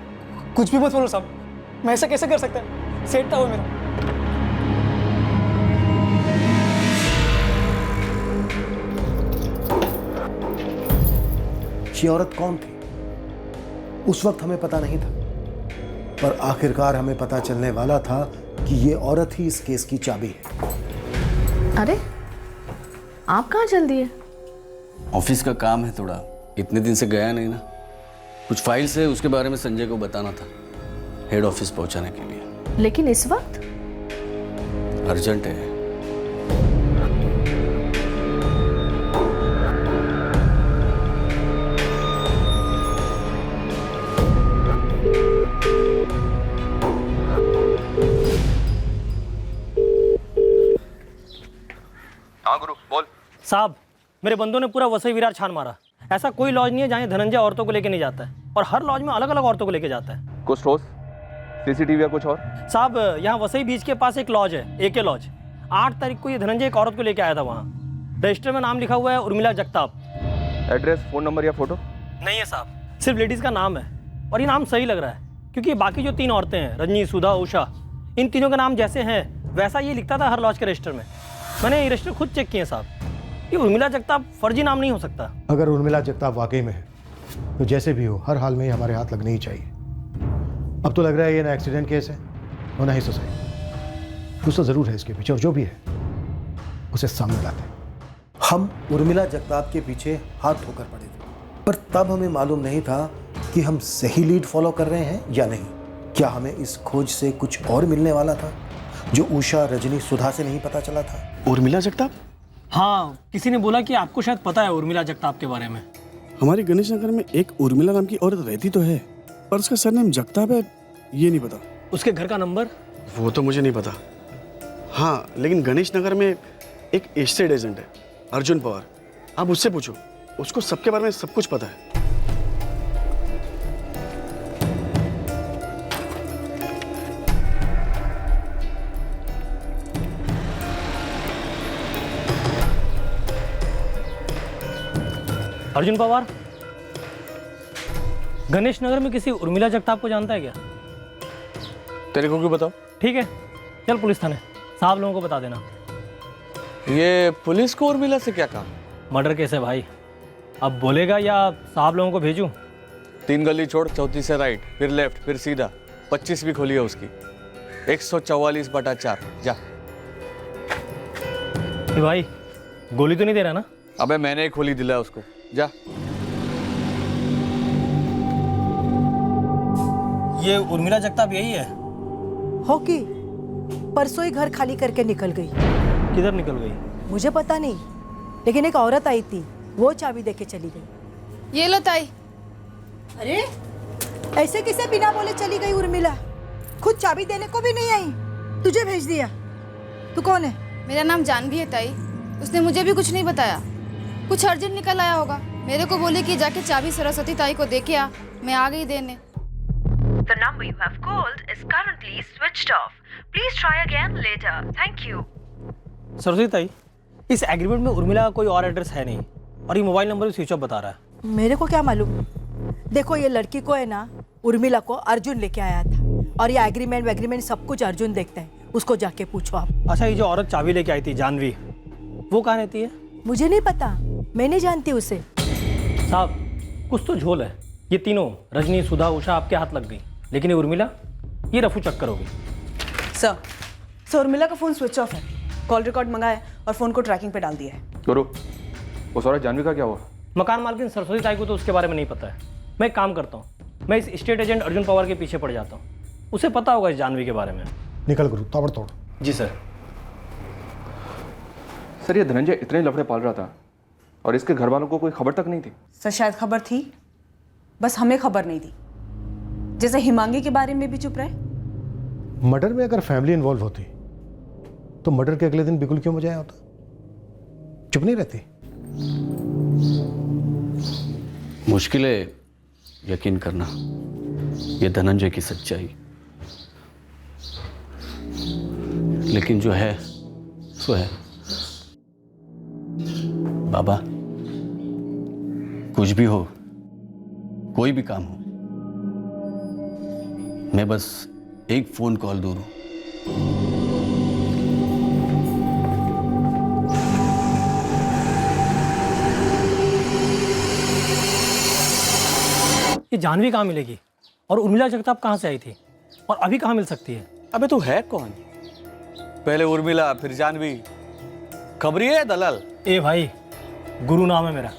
कुछ भी मत बोलो साहब, मैं ऐसा कैसे कर सकता है? सेठ था वो मेरा। ये औरत कौन थी उस वक्त हमें पता नहीं था, पर आखिरकार हमें पता चलने वाला था कि ये औरत ही इस केस की चाबी है। अरे आप कहाँ चल दिए? ऑफिस का काम है थोड़ा, इतने दिन से गया नहीं ना। कुछ फाइल्स है उसके बारे में संजय को बताना था, हेड ऑफिस पहुंचाने के लिए। लेकिन इस वक्त? अर्जेंट है। हाँ गुरु बोल। साहब मेरे बंदों ने पूरा वसई विरार छान मारा। ऐसा कोई लॉज नहीं है जहाँ धनंजय औरतों को लेके नहीं जाता है, और हर लॉज में अलग अलग औरतों को लेके जाता है। कुछ ठोस सीसीटीवी या कुछ और? साहब यहाँ वसई बीच के पास एक लॉज है, एके लॉज। 8 तारीख को ये धनंजय एक औरत को लेके आया था। वहाँ रजिस्टर में नाम लिखा हुआ है Urmila Jagtap. Address, phone number या फोटो? नहीं है साहब, सिर्फ लेडीज़ का नाम है, और ये नाम सही लग रहा है क्योंकि बाकी जो 3 औरतें हैं, रजनी, सुधा, उषा, इन तीनों का नाम जैसे हैं वैसा ये लिखता था हर लॉज के रजिस्टर में। मैंने ये रजिस्टर खुद चेक किए साहब, ये उर्मिला जगताप फर्जी नाम नहीं हो सकता। अगर उर्मिला जगताप वाकई में है तो जैसे भी हो हर हाल में हमारे हाथ लगने ही चाहिए। अब तो लग रहा है ये ना एक्सीडेंट केस है और ना ही सुसाइड। कुछ तो जरूर है इसके पीछे, और जो भी है उसे सामने लाते हैं। हम उर्मिला जगताप के पीछे हाथ धोकर पड़े थे, पर तब हमें मालूम नहीं था कि हम सही लीड फॉलो कर रहे हैं या नहीं। क्या हमें इस खोज से कुछ और मिलने वाला था जो उषा, रजनी, सुधा से नहीं पता चला था? उर्मिला जगताप? हाँ, किसी ने बोला कि आपको शायद पता है उर्मिला जगताप के बारे में। हमारे गणेश नगर में एक उर्मिला नाम की औरत रहती तो है, पर उसका सरनेम जगताप है ये नहीं पता। उसके घर का नंबर? वो तो मुझे नहीं पता। हाँ, लेकिन गणेश नगर में एक एस्टेट एजेंट है अर्जुन पवार, आप उससे पूछो, उसको सबके बारे में सब कुछ पता है। अर्जुन पवार गणेश नगर में किसी उर्मिला जगताप को जानता है क्या? तेरे को क्यों बताओ? ठीक है, चल पुलिस थाने, साहब लोगों को बता देना। ये पुलिस को उर्मिला से क्या काम? मर्डर केस है भाई, अब बोलेगा या साहब लोगों को भेजूं? 3 गली छोड़, चौथी से राइट, फिर लेफ्ट, फिर सीधा। 25 भी खोली है उसकी, 144/4। जा। भाई गोली तो नहीं दे रहा ना? अबे मैंने ही खोली दिला उसको, जा। ये उर्मिला जगताप यही है? हो कि परसों ही घर खाली करके निकल गई। किधर निकल गई? मुझे पता नहीं, लेकिन एक औरत आई थी, वो चाबी देके चली गई। ये लो ताई। अरे ऐसे किसे बिना बोले चली गई उर्मिला? खुद चाबी देने को भी नहीं आई, तुझे भेज दिया। तू कौन है? मेरा नाम जानवी है ताई। उसने मुझे भी कुछ नहीं बताया, कुछ अर्जेंट निकल आया होगा। मेरे को बोले कि जाके चाबी सरस्वती ताई को दे के आ। मैं आ गई देने। The number you have called is currently switched off. Please try again later. Thank you. Saraswati ताई, इस एग्रीमेंट में उर्मिला का कोई और एड्रेस है नहीं और ये मोबाइल नंबर भी स्विच ऑफ बता रहा है। मेरे को क्या मालूम। देखो ये लड़की को है ना, उर्मिला को अर्जुन लेके आया था, और ये एग्रीमेंट सब कुछ अर्जुन देखता है। उसको जाके पूछो आप। अच्छा, ये जो औरत चाबी लेके आई थी जानवी, वो कहाँ रहती है? मुझे नहीं पता, मैं नहीं जानती उसे। साहब कुछ तो झोल है। ये तीनों रजनी, सुधा, उषा आपके हाथ लग गई, लेकिन ये उर्मिला, ये रफू चक्कर होगी। सर उर्मिला का फ़ोन स्विच ऑफ है। कॉल रिकॉर्ड मंगाया और फ़ोन को ट्रैकिंग पे डाल दिया है। गुरु, उस औरत जानवी का क्या हुआ? मकान मालकिन सरस्वती ताई को तो उसके बारे में नहीं पता है। मैं एक काम करता हूँ, मैं इस स्टेट एजेंट अर्जुन पवार के पीछे पड़ जाता हूँ, उसे पता होगा इस जानवी के बारे में। निकल गुरु, ताबड़तोड़। जी सर। सर, ये धनंजय इतने लफड़े पाल रहा था और इसके घर वालों को कोई खबर तक नहीं थी? सर शायद खबर थी, बस हमें खबर नहीं थी। जैसे हिमांगी के बारे में भी चुप रहे। मर्डर में अगर फैमिली इन्वॉल्व होती तो मर्डर के अगले दिन बिल्कुल क्यों मजाया होता? चुप नहीं रहती। मुश्किल है यकीन करना ये धनंजय की सच्चाई, लेकिन जो है सो है। बाबा, कुछ भी हो, कोई भी काम हो, मैं बस एक फोन कॉल दूर हूं। ये जानवी कहाँ मिलेगी और उर्मिला जगताप कहाँ से आई थी और अभी कहाँ मिल सकती है? अबे तू है कौन? पहले उर्मिला फिर जानवी, खबरी है दलाल? ए भाई, गुरु नाम है मेरा,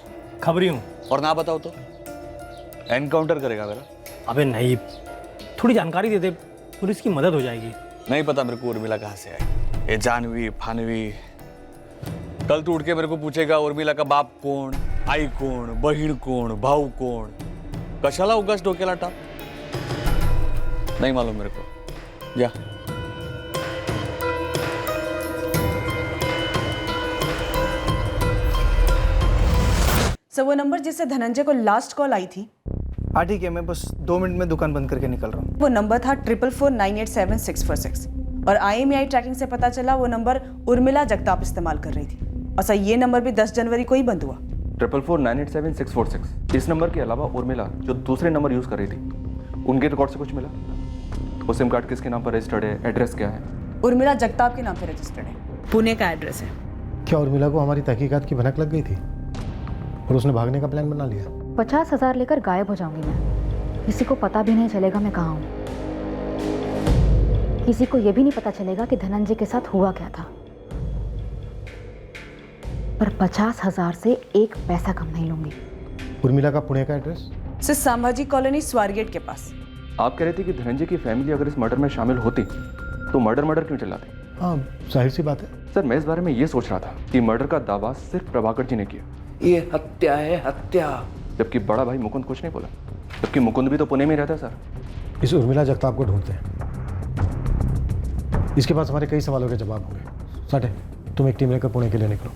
खबरी हूँ। और ना बताओ तो एनकाउंटर करेगा मेरा? अबे नहीं, थोड़ी जानकारी दे दे, पुलिस की मदद हो जाएगी। नहीं पता मेरे को उर्मिला कहाँ से आई। ये जानवी फानवी, कल तू उठ के मेरे को पूछेगा उर्मिला का बाप कोण, आई कोण, बहीण कोण, भाऊ कोण, कशाला उगाच डोक्याला टाक? नहीं मालूम मेरे को। जा। सर वो नंबर जिससे धनंजय को लास्ट कॉल आई थी। हाँ ठीक है, मैं बस 2 मिनट में दुकान बंद करके निकल रहा हूँ। वो नंबर था 444987646 और IMEI ट्रैकिंग से पता चला वो नंबर उर्मिला जगताप इस्तेमाल कर रही थी। और सर ये नंबर भी 10 जनवरी को ही बंद हुआ। 444987646। इस नंबर के अलावा उर्मिला जो दूसरे नंबर यूज कर रही थी, उनके रिकॉर्ड से कुछ मिला? वो सिम कार्ड किसके नाम पर रजिस्टर्ड है? एड्रेस क्या है? उर्मिला जगताप के नाम पर रजिस्टर्ड है, पुणे का एड्रेस है। क्या उर्मिला को हमारी तहकीकात की भनक लग गई थी और उसने भागने का प्लान बना लिया? 50,000 लेकर गायब हो जाऊंगी मैं, किसी को पता भी नहीं चलेगा मैं कहाँ हूँ। किसी को यह भी नहीं पता चलेगा कि धनंजय के साथ हुआ क्या था। पर 50,000 से एक पैसा कम नहीं लूंगी। उर्मिला का पुणे का address? Sir Sambhaji colony, Swargate के पास। आप कह रहे थे कि धनंजय की फैमिली अगर इस मर्डर में शामिल होती तो मर्डर क्यों चिल्लाते? हाँ, जाहिर सी बात है। सर, मैं इस बारे में ये सोच रहा था कि मर्डर का दावा सिर्फ प्रभाकर जी ने किया। ये हत्या है, हत्या। जबकि बड़ा भाई मुकुंद कुछ नहीं बोला, जबकि मुकुंद भी तो पुणे में रहता है। सर, इस उर्मिला जगताप को ढूंढते हैं, इसके पास हमारे कई सवालों के जवाब होंगे। साठे, तुम एक टीम लेकर पुणे के लिए निकलो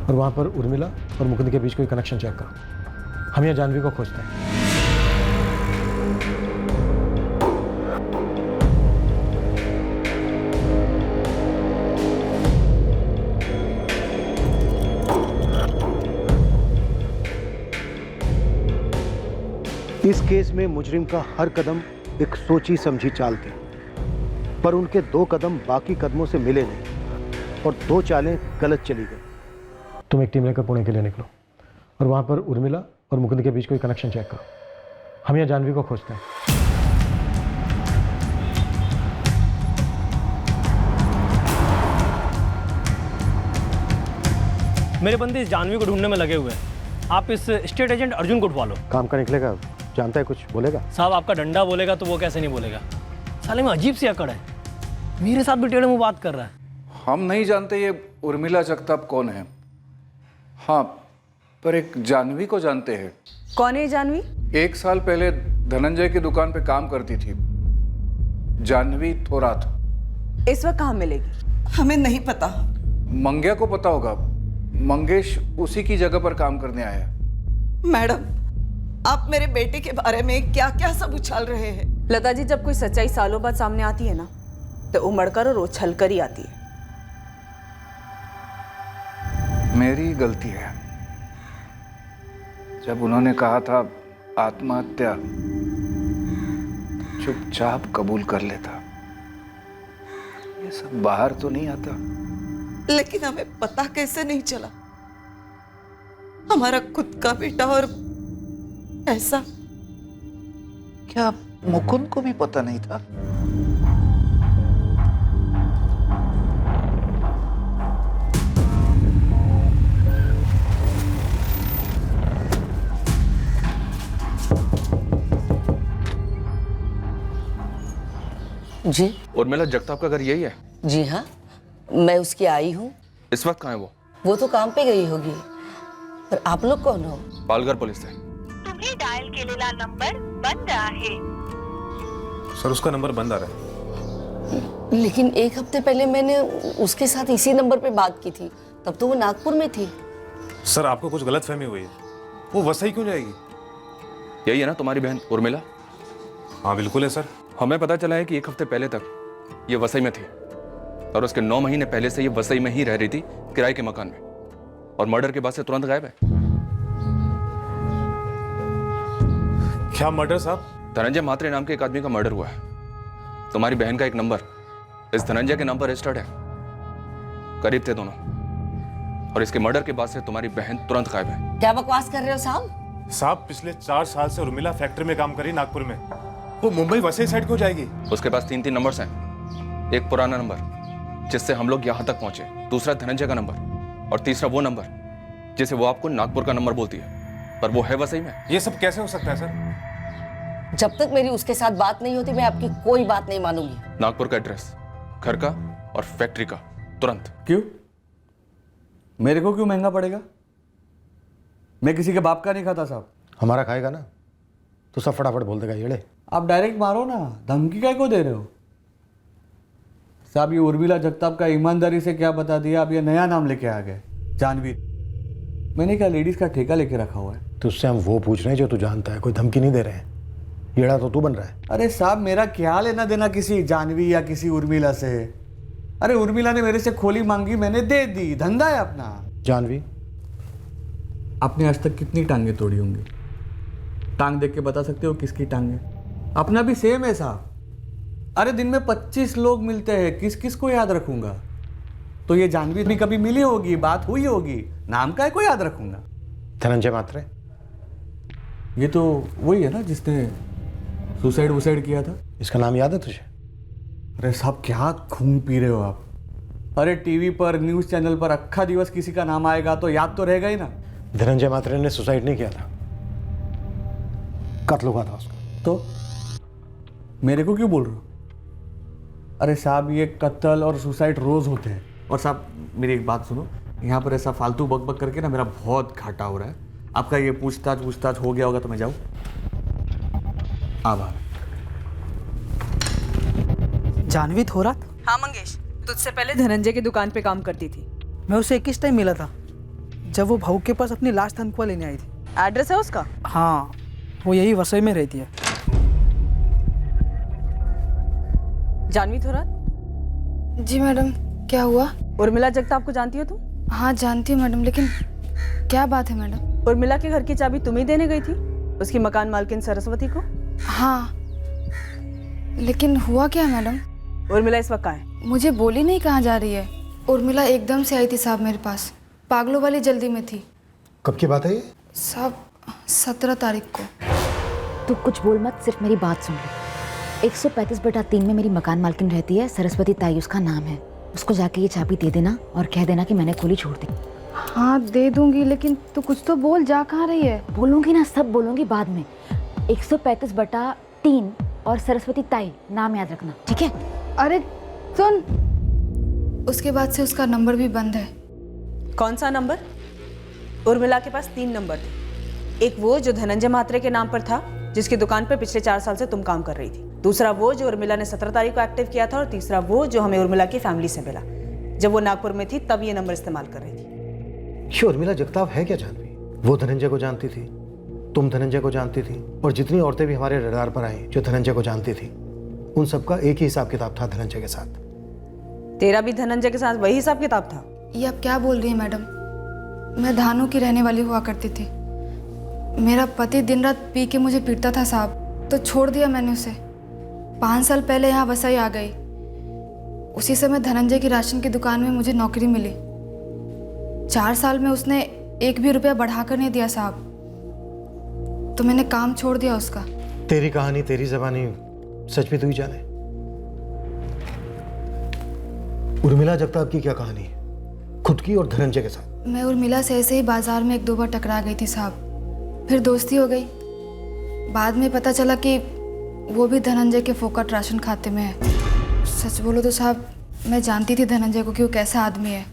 और वहाँ पर उर्मिला और मुकुंद के बीच कोई कनेक्शन चेक करो। हम यहाँ जानवी को खोजते हैं। इस केस में मुजरिम का हर कदम एक सोची समझी चाल थी, पर उनके 2 कदम बाकी कदमों से मिले नहीं और 2 चालें गलत चली गई। तुम एक टीम लेकर पुणे के लिए निकलो और वहाँ पर उर्मिला और मुकुंद के बीच कोई कनेक्शन चेक करो। हम यहाँ जानवी को खोजते हैं। मेरे बंदे इस जानवी को ढूंढने में लगे हुए हैं। आप इस स्टेट एजेंट अर्जुन को उठवा लो। काम का निकलेगा। जानता है कुछ, बोलेगा? साहब आपका डंडा बोलेगा तो वो कैसे नहीं बोलेगा? साले में अजीब सी अकड़ है, मेरे साथ भी टेढ़े मुंह बात कर रहा है। हम नहीं जानते ये उर्मिला जगताप कौन है। हाँ, पर एक जानवी को जानते हैं। कौन है ये जानवी? 1 साल पहले धनंजय की दुकान पे काम करती थी, जानवी थोरात। इस वक्त कहाँ मिलेगी? हमें नहीं पता। मंग्या को पता होगा, मंगेश उसी की जगह पर काम करने आया है। मैडम, आप मेरे बेटे के बारे में क्या क्या सब उछाल रहे हैं। लता जी, जब कोई सच्चाई सालों बाद सामने आती है ना, तो उमड़कर और उछल कर ही आती है। मेरी गलती है। जब उन्होंने कहा था आत्महत्या, चुपचाप कबूल कर लेता। ये सब बाहर तो नहीं आता। लेकिन हमें पता कैसे नहीं चला? हमारा खुद का बेटा और ऐसा। क्या मुकुंद को भी पता नहीं था? जी। उर्मिला जगताप का घर यही है? जी हाँ, मैं उसकी आई हूँ। इस वक्त कहाँ है वो? वो तो काम पे गई होगी। पर आप लोग कौन हो? पालघर पुलिस से। तुम्ही डायल केलेला नंबर बंद आहे। सर, उसका नंबर बंद आ रहा है। लेकिन 1 हफ्ते पहले मैंने उसके साथ इसी नंबर पे बात की थी, तब तो वो नागपुर में थी। सर, आपको कुछ गलतफहमी हुई है। वो वसई क्यों जाएगी? यही है ना तुम्हारी बहन उर्मिला? हाँ बिल्कुल है सर। हमें पता चला है कि 1 हफ्ते पहले तक ये वसई में थी और उसके 9 महीने पहले से ये वसई में ही रह रही थी, किराए के मकान में, और मर्डर के बाद से तुरंत गायब है। क्या मर्डर साहब? धनंजय म्हात्रे नाम के एक आदमी का मर्डर हुआ है। तुम्हारी बहन का एक नंबर इस धनंजय के नाम पर रजिस्टर्ड है। करीब थे दोनों, और इसके मर्डर के बाद से तुम्हारी बहन तुरंत गायब है। क्या बकवास कर रहे हो साहब? साहब, पिछले 4 साल से उर्मिला फैक्ट्री में काम करी नागपुर में। वो मुंबई वसई साइड को जाएगी। उसके पास 3 नंबर्स हैं। एक पुराना नंबर जिससे हम लोग यहाँ तक पहुंचे, दूसरा धनंजय का नंबर, और तीसरा वो नंबर जिसे वो आपको नागपुर का नंबर बोलती है, पर वो है वसई में। ये सब कैसे हो सकता है सर? जब तक मेरी उसके साथ बात नहीं होती, मैं आपकी कोई बात नहीं मानूंगी। नागपुर का एड्रेस, घर का और फैक्ट्री का, तुरंत। क्यों? मेरे को क्यों महंगा पड़ेगा? मैं किसी के बाप का नहीं खाता साहब। हमारा खाएगा ना तो सब फटाफट बोल देगा। येड़े, आप डायरेक्ट मारो ना, धमकी काय को दे रहे हो साहब? ये उर्मिला जगताप का ईमानदारी से क्या बता दिया, अब ये नया नाम लेके आ गए, जानवी। मैंने क्या लेडीज का ठेका लेके रखा हुआ है? तो उससे हम वो पूछ रहे हैं जो तू जानता है, कोई धमकी नहीं दे रहे हैं। येड़ा तो तू बन रहा है। अरे साहब, मेरा क्या लेना देना किसी जानवी या किसी उर्मिला से? अरे उर्मिला ने मेरे से खोली मांगी, मैंने दे दी, धंधा है अपना। जानवी, आपने आज तक कितनी टांगे तोड़ी होंगी? टांग देख के बता सकते हो किसकी टांग है? अपना भी सेम है साहब। अरे दिन में 25 लोग मिलते हैं, किस किस को याद रखूंगा? तो ये जानवी भी कभी मिली होगी, बात हुई होगी, नाम का है को याद रखूंगा? धनंजय म्हात्रे। ये तो वही है ना जिसने सुसाइड किया था। इसका नाम याद है तुझे? अरे साहब, क्या खून पी रहे हो आप? अरे टीवी पर, न्यूज चैनल पर अक्खा दिवस किसी का नाम आएगा तो याद तो रहेगा ही ना। धनंजय म्हात्रे ने सुसाइड नहीं किया था, कत्ल हुआ था उसका। तो मेरे को क्यों बोल रहे हो? अरे साहब, ये कत्ल और सुसाइड रोज होते हैं। और साहब, मेरी एक बात सुनो, यहाँ पर ऐसा फालतू बक करके ना मेरा बहुत घाटा हो रहा है। आपका ये पूछताछ हो गया होगा तो मैं जाऊँ? आभार। जानवी थोरात? हाँ मंगेश, तुझसे पहले धनंजय की दुकान पे काम करती थी। मैं उसे किस टाइम मिला था? जब वो भाऊ के पास अपनी लाश तनख्वाह लेने आई थी। एड्रेस है उसका? हाँ, वो यही वसई में रहती है। जानवी थोरात? जी मैडम, क्या हुआ? उर्मिला जगताप को जानती हो तुम? हाँ जानती हूँ मैडम, लेकिन क्या बात है मैडम? उर्मिला के घर की चाबी तुम ही देने गई थी उसकी मकान मालकिन सरस्वती को? हाँ, लेकिन हुआ क्या है मैडम? उर्मिला इस वक्त कहाँ है? मुझे बोली नहीं कहाँ जा रही है। उर्मिला एकदम से आई थी साहब मेरे पास, पागलों वाली जल्दी में थी। कब की बात है ये? साहब 17 तारीख को। तू कुछ बोल मत, सिर्फ मेरी बात सुन ले। 135/3 में मेरी मकान मालकिन रहती है, सरस्वती ताई उसका नाम है। उसको जाके ये चाबी दे देना और कह देना कि मैंने खोली छोड़ दी। हाँ दे दूंगी, लेकिन तू कुछ तो बोल, जा कहाँ रही है? बोलूंगी ना, सब बोलूंगी बाद में। 135/3 और सरस्वती ताई नाम याद रखना, ठीक है? अरे सुन, उसके बाद से उसका नंबर भी बंद है। कौन सा नंबर? उर्मिला के पास 3 नंबर थे। एक वो जो धनंजय म्हात्रे के नाम पर था, जिसकी दुकान पर पिछले 4 साल से तुम काम कर रही थी। दूसरा वो जो उर्मिला ने 17 तारीख को एक्टिव किया था, और तीसरा वो जो हमें उर्मिला की फैमिली से मिला जब वो नागपुर में थी, तब ये नंबर इस्तेमाल कर रही थी। ये उर्मिला जगताप है क्या जानवी? वो धनंजय को जानती थी, तुम धनंजय को जानती थी, और जितनी औरतें भी हमारे रडार पर आई जो धनंजय को जानती थी, उन सबका एक ही हिसाब किताब था धनंजय के साथ। तेरा भी धनंजय के साथ वही हिसाब किताब था? ये आप क्या बोल रही हैं मैडम? मैं धानु की रहने वाली हुआ करती थी। मेरा पति दिन रात पी के मुझे पीटता था साहब, तो छोड़ दिया मैंने उसे। 5 साल पहले यहाँ वसई आ गई। उसी समय धनंजय की राशन की दुकान में मुझे नौकरी मिली। 4 साल में उसने 1 भी रुपया बढ़ाकर नहीं दिया साहब, तो मैंने काम छोड़ दिया उसका। तेरी कहानी, तेरी ज़बानी सच में तू ही जाने। उर्मिला जगताप की क्या कहानी है, खुद की और धनंजय के साथ? मैं उर्मिला से ऐसे ही बाजार में 1-2 बार टकरा गई थी साहब, फिर दोस्ती हो गई। बाद में पता चला कि वो भी धनंजय के फोकट राशन खाते में है। सच बोलो तो साहब, मैं जानती थी धनंजय को कि वो कैसा आदमी है।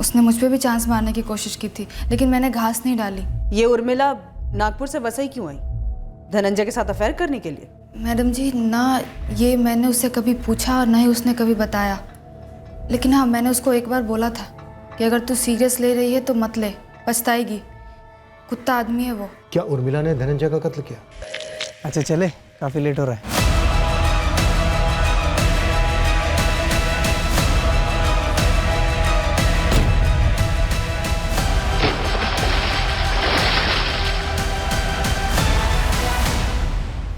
उसने मुझ पे भी चांस मारने की कोशिश की थी, लेकिन मैंने घास नहीं डाली। ये उर्मिला नागपुर से वसई क्यों आई? धनंजय के साथ अफेयर करने के लिए? मैडम जी ना, ये मैंने उससे कभी पूछा और ना ही उसने कभी बताया। लेकिन हाँ, मैंने उसको एक बार बोला था कि अगर तू सीरियस ले रही है तो मत ले, पछताएगी। कुत्ता आदमी है वो। क्या उर्मिला ने धनंजय का कत्ल किया? अच्छा चले, काफ़ी लेट हो रहा है।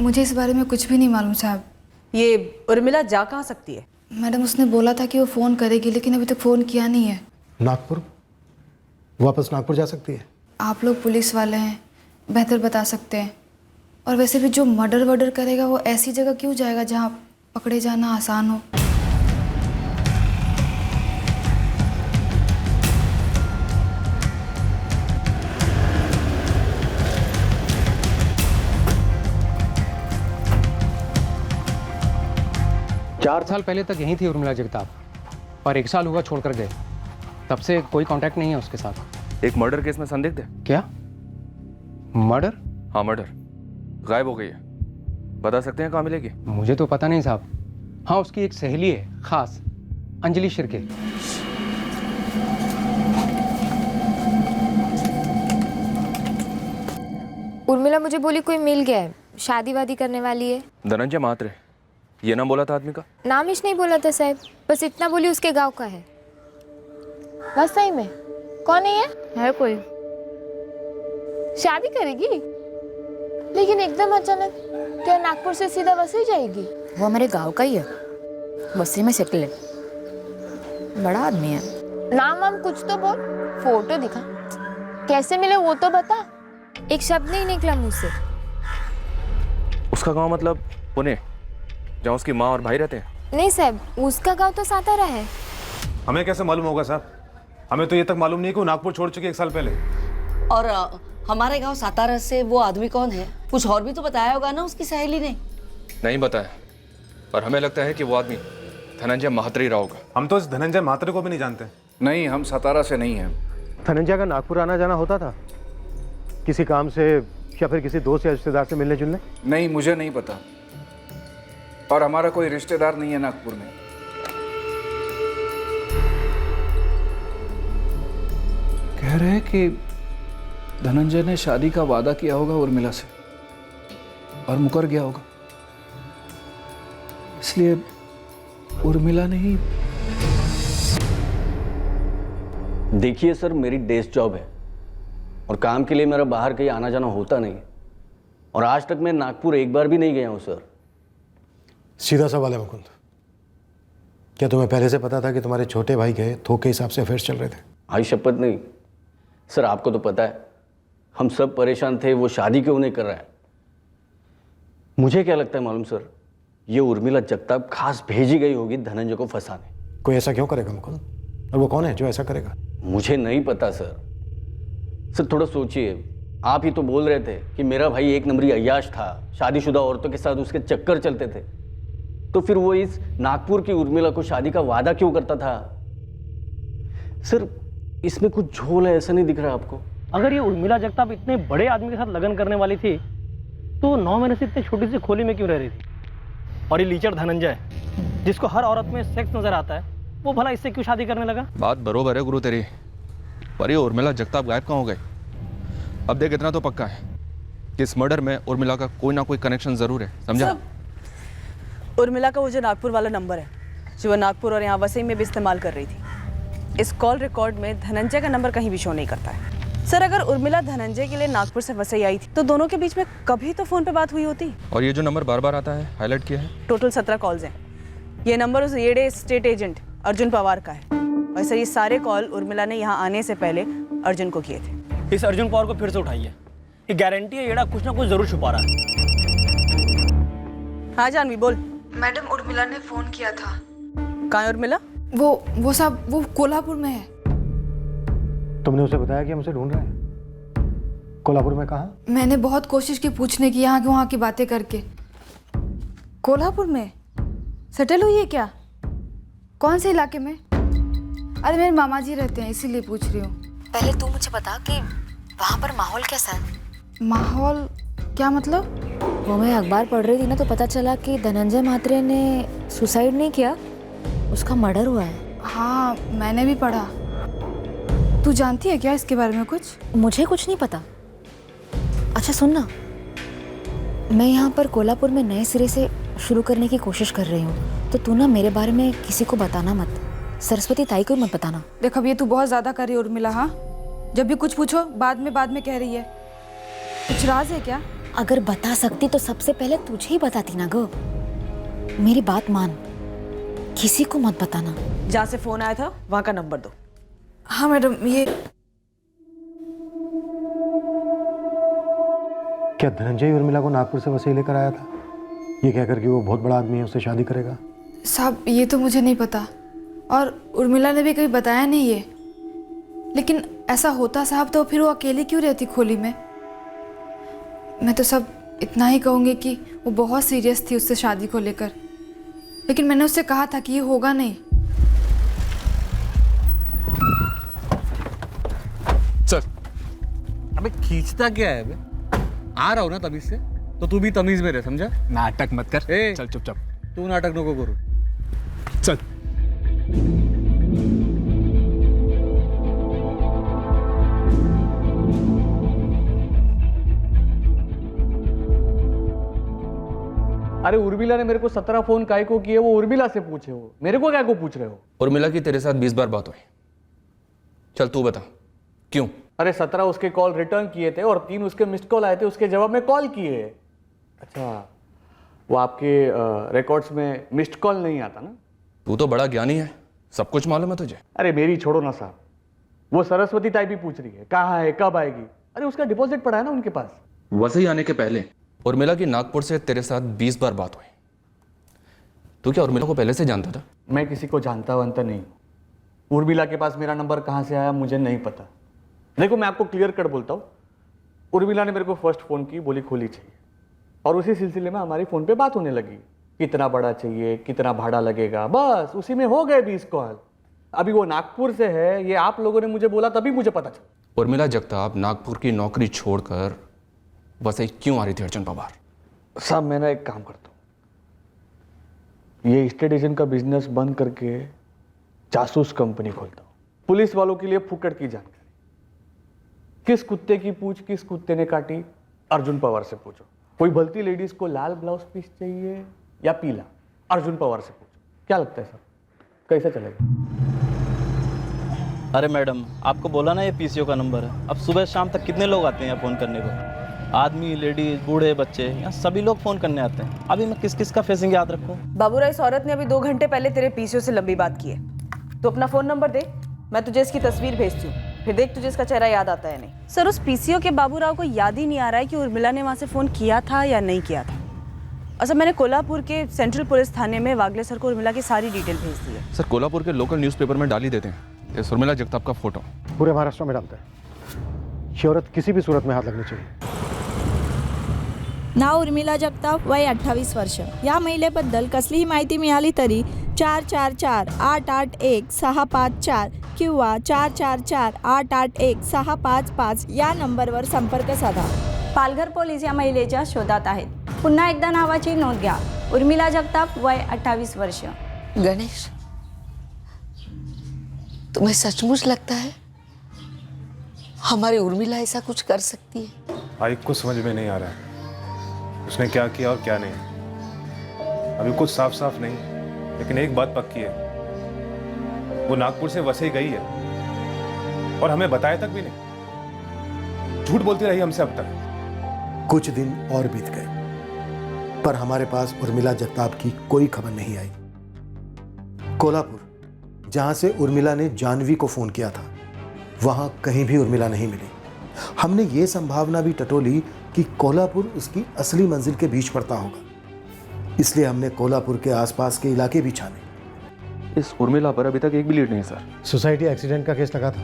मुझे इस बारे में कुछ भी नहीं मालूम साहब। ये उर्मिला जा कहाँ सकती है? मैडम, उसने बोला था कि वो फ़ोन करेगी, लेकिन अभी तक फ़ोन किया नहीं है। नागपुर? वापस नागपुर जा सकती है? आप लोग पुलिस वाले हैं, बेहतर बता सकते हैं। और वैसे भी जो मर्डर वर्डर करेगा वो ऐसी जगह क्यों जाएगा जहाँ पकड़े जाना आसान हो? चार साल पहले तक यहीं थी उर्मिला जगताप, और 1 साल हुआ छोड़कर गए। तब से कोई कांटेक्ट नहीं है उसके साथ। एक मर्डर केस में संदिग्ध है। क्या? मर्डर? हाँ, मर्डर। गायब हो गई है। बता सकते हैं कहाँ मिलेगी? मुझे तो पता नहीं साहब। हाँ, उसकी एक सहेली है खास, अंजलि शिर्के। उर्मिला मुझे बोली कोई मिल गया है, शादी वादी करने वाली है। धनंजय म्हात्रे, ये नाम बोला था आदमी का? नाम ही नहीं बोला था साहब, बस इतना बोली उसके गांव का है। बस सही में? कौन है ये? है कोई? शादी करेगी? लेकिन एकदम अचानक, क्या नागपुर से सीधा वसई जाएगी? वो हमारे गांव का ही है, वसई में सेटल है। बड़ा आदमी है। नाम वाम कुछ तो बोल, फोटो दिखा। कैसे मिले वो तो बता। एक शब्द नहीं निकला मुंह से। उसका गांव मतलब पुणे, जहाँ उसकी माँ और भाई रहते हैं? नहीं साहब, उसका गांव तो सातारा है। हमें कैसे मालूम होगा साहब? हमें तो ये तक मालूम नहीं कि वो नागपुर छोड़ चुकी 1 साल पहले। और हमारे गांव सातारा से वो आदमी कौन है? कुछ और भी तो बताया होगा ना उसकी सहेली ने? नहीं बताया, और हमें लगता है कि वो आदमी धनंजय म्हात्रे रहा होगा। हम तो इस धनंजय म्हात्रे को भी नहीं जानते। नहीं, हम सातारा से नहीं हैं। धनंजय का नागपुर आना जाना होता था किसी काम से, या फिर किसी दोस्त या रिश्तेदार से मिलने जुलने? नहीं, मुझे नहीं पता, और हमारा कोई रिश्तेदार नहीं है नागपुर में। कह रहे हैं कि धनंजय ने शादी का वादा किया होगा उर्मिला से और मुकर गया होगा, इसलिए उर्मिला ने ही। देखिए सर, मेरी डेस्क जॉब है और काम के लिए मेरा बाहर कहीं आना जाना होता नहीं है, और आज तक मैं नागपुर एक बार भी नहीं गया हूँ सर। सीधा सवाल है मुकुंद, क्या तुम्हें पहले से पता था कि तुम्हारे छोटे भाई के थोक के हिसाब से अफेयर्स चल रहे थे? आई शपथ नहीं सर, आपको तो पता है हम सब परेशान थे, वो शादी क्यों नहीं कर रहा है। मुझे क्या लगता है मालूम सर, ये उर्मिला जगताप खास भेजी गई होगी धनंजय को फंसाने। कोई ऐसा क्यों करेगा मुकुंद? और वो कौन है जो ऐसा करेगा? मुझे नहीं पता सर। सर थोड़ा सोचिए, आप ही तो बोल रहे थे कि मेरा भाई एक नंबरी अय्याश था, शादीशुदा औरतों के साथ उसके चक्कर चलते थे। तो फिर वो इस नागपुर की उर्मिला को शादी का वादा क्यों करता था? सर, इसमें कुछ झोल है, ऐसा नहीं दिख रहा आपको? अगर ये उर्मिला जगताप इतने बड़े आदमी के साथ लगन करने वाली थी तो 9 महीने से इतनी छोटी सी खोली में क्यों रह रही थी? और ये लीचड़ धनंजय, जिसको हर औरत में सेक्स नजर आता है, वो भला इससे क्यों शादी करने लगा? बात बरोबर है गुरु तेरी, पर ये उर्मिला जगताप गायब कहाँ हो गई? अब देख, इतना तो पक्का है कि इस मर्डर में उर्मिला का कोई ना कोई कनेक्शन जरूर है, समझा? उर्मिला का वो जो नागपुर वाला नंबर है, जो वो नागपुर और यहाँ वसई में भी इस्तेमाल कर रही थी, इस कॉल रिकॉर्ड में धनंजय का नंबर कहीं भी शो नहीं करता है। सर, अगर उर्मिला धनंजय के लिए नागपुर से वसई आई थी तो दोनों के बीच में कभी तो फोन पे बात हुई होती। और ये जो नंबर बार बार आता है, हाईलाइट किया है? टोटल 17 कॉल्स हैं। ये नंबर उस येडे स्टेट एजेंट अर्जुन पवार का है। और सर, ये सारे कॉल उर्मिला ने यहाँ आने से पहले अर्जुन को किए थे। इस अर्जुन पवार को फिर से उठाइए, ये गारंटी है येड़ा कुछ ना कुछ जरूर छुपा रहा है। हाँ जानवी, बोल। मैडम, उर्मिला ने फोन किया था। कहाँ है उर्मिला? वो साहब, वो कोल्हापुर में है। तुमने उसे बताया कि हम उसे ढूंढ रहे हैं? कोल्हापुर में कहाँ? मैंने बहुत कोशिश की पूछने की, यहाँ की वहाँ की बातें करके। कोल्हापुर में सेटल हुई है क्या? कौन से इलाके में? अरे मेरे मामा जी रहते हैं, इसीलिए पूछ रही हूँ। पहले तू मुझे बता कि वहाँ पर माहौल कैसा है? माहौल क्या मतलब? वो मैं अखबार पढ़ रही थी ना, तो पता चला कि धनंजय म्हात्रे ने सुसाइड नहीं किया, उसका मर्डर हुआ है। हाँ, मैंने भी पढ़ा। तू जानती है क्या इसके बारे में कुछ? मुझे कुछ नहीं पता। अच्छा सुन ना, मैं यहाँ पर कोल्हापुर में नए सिरे से शुरू करने की कोशिश कर रही हूँ, तो तू ना मेरे बारे में किसी को बताना मत, सरस्वती ताई को मत बताना। देख, अब ये तू बहुत ज़्यादा कर रही है उर्मिला। हाँ, जब भी कुछ पूछो बाद में कह रही है। कुछ राज है क्या? अगर बता सकती तो सबसे पहले तुझे ही बताती ना गो। मेरी बात मान, किसी को मत बताना। जहाँ से फोन आया था वहाँ का नंबर दो। हाँ मैडम, ये क्या धनंजय उर्मिला को नागपुर से वसई लेकर आया था, ये कहकर कि वो बहुत बड़ा आदमी है, उससे शादी करेगा? साहब, ये तो मुझे नहीं पता, और उर्मिला ने भी कभी बताया नहीं ये। लेकिन ऐसा होता साहब तो फिर वो अकेली क्यों रहती खोली में? मैं तो सब इतना ही कहूँगी कि वो बहुत सीरियस थी उससे शादी को लेकर, लेकिन मैंने उससे कहा था कि ये होगा नहीं। चल। अबे खींचता क्या है? अबे आ रहा हूँ ना तमीज से, तो तू भी तमीज में रह, समझा? नाटक मत कर। चल चुपचाप, तू नाटक नको करू। चल। अरे उर्मिला ने मेरे को 17 फोन काय को किए, वो उर्मिला से पूछे, वो मेरे को क्या को पूछ रहे हो? उर्मिला की तेरे साथ 20 बार बात हुई। चल तू बता, क्यों? अरे 17 उसके कॉल रिटर्न किए थे और 3 उसके मिस्ड कॉल आए थे, उसके जवाब में कॉल किए। अच्छा, वो आपके रिकॉर्ड्स में मिस्ड कॉल नहीं आता ना? तू तो बड़ा ज्ञानी है, सब कुछ मालूम है तुझे। अरे मेरी छोड़ो ना साहब, वो सरस्वती ताई भी पूछ रही है कहाँ है, कब आएगी। अरे उसका डिपॉजिट पड़ा है ना उनके पास। वसई आने के पहले उर्मिला की नागपुर से तेरे साथ 20 बार बात हुई। तू क्या उर्मिला को पहले से जानता था? मैं किसी को जानता वनता नहीं हूँ। उर्मिला के पास मेरा नंबर कहाँ से आया मुझे नहीं पता। देखो मैं आपको क्लियर कट बोलता हूँ, उर्मिला ने मेरे को फर्स्ट फ़ोन की, बोली खोली चाहिए, और उसी सिलसिले में हमारी फ़ोन पे बात होने लगी, कितना बड़ा चाहिए, कितना भाड़ा लगेगा, बस उसी में हो गए 20 कॉल। अभी वो नागपुर से है, ये आप लोगों ने मुझे बोला तभी मुझे पता चला। उर्मिला जगताप नागपुर की नौकरी छोड़कर वसई क्यों आ रही थी अर्जुन पवार? साहब मैं ना एक काम करता हूँ, ये स्टेट एजेंट का बिजनेस बंद करके जासूस कंपनी खोलता हूँ, पुलिस वालों के लिए फुकट की जानकारी। किस कुत्ते की पूंछ किस कुत्ते ने काटी, अर्जुन पवार से पूछो। कोई भलती लेडीज को लाल ब्लाउज पीस चाहिए या पीला, अर्जुन पवार से पूछो। क्या लगता है सर, कैसा चलेगा? अरे मैडम, आपको बोला ना ये पीसीओ का नंबर है। अब सुबह शाम तक कितने लोग आते हैं यहाँ फ़ोन करने को? आदमी, लेडीज, बूढ़े, बच्चे, यहाँ सभी लोग फ़ोन करने आते हैं। अभी मैं किस किस का फेसिंग याद रखूँ? बाबूराय, इस औरत ने अभी 2 घंटे पहले तेरे पीसीओ से लंबी बात की है। तो अपना फ़ोन नंबर दे, मैं तुझे इसकी तस्वीर भेजती हूँ, फिर देख तुझे इसका चेहरा याद आता है नहीं। सर, उस पीसीओ के बाबूराव को याद ही नहीं आ रहा है कि उर्मिला ने वहाँ से फ़ोन किया था या नहीं किया था। अच्छा, मैंने कोल्हापुर के सेंट्रल पुलिस थाने में वागले सर को उर्मिला की सारी डिटेल भेज दी है। सर, कोल्हापुर के लोकल न्यूज़पेपर में डाल ही देते हैं इस उर्मिला जगताप का फोटो। पूरे महाराष्ट्र में डालते हैं। ये औरत किसी भी सूरत में हाथ लगनी चाहिए। नाव उर्मिला जगताप, वय 28 वर्ष. या महिलेबद्दल कसलीही माहिती मिळाली तरी 444-881-654 किंवा 444-881-655 या नंबरवर संपर्क साधा. पालघर पोलीस या महिलेच्या शोधात आहेत. पुन्हा एकदा नावाची नोंद घ्या. उर्मिला जगताप, वय 28 वर्ष. गणेश, तुम्हें सचमुच लगता है हमारी उर्मिला ऐसा कुछ कर सकती है? आई कुछ समझ में नहीं आ रहा है उसने क्या किया और क्या नहीं। अभी कुछ साफ साफ नहीं, लेकिन एक बात पक्की है, वो नागपुर से वसई गई है और हमें बताया तक भी नहीं। झूठ बोलती रही हमसे अब तक। कुछ दिन और बीत गए पर हमारे पास उर्मिला जगताप की कोई खबर नहीं आई। कोल्हापुर, जहां से उर्मिला ने जानवी को फोन किया था, वहां कहीं भी उर्मिला नहीं मिली। हमने ये संभावना भी टटोली कि कोल्हापुर उसकी असली मंजिल के बीच पड़ता होगा, इसलिए हमने कोल्हापुर के आसपास के इलाके भी छाने। इस उर्मिला पर अभी तक एक भी लीड नहीं सर। सोसाइटी एक्सीडेंट का केस लगा था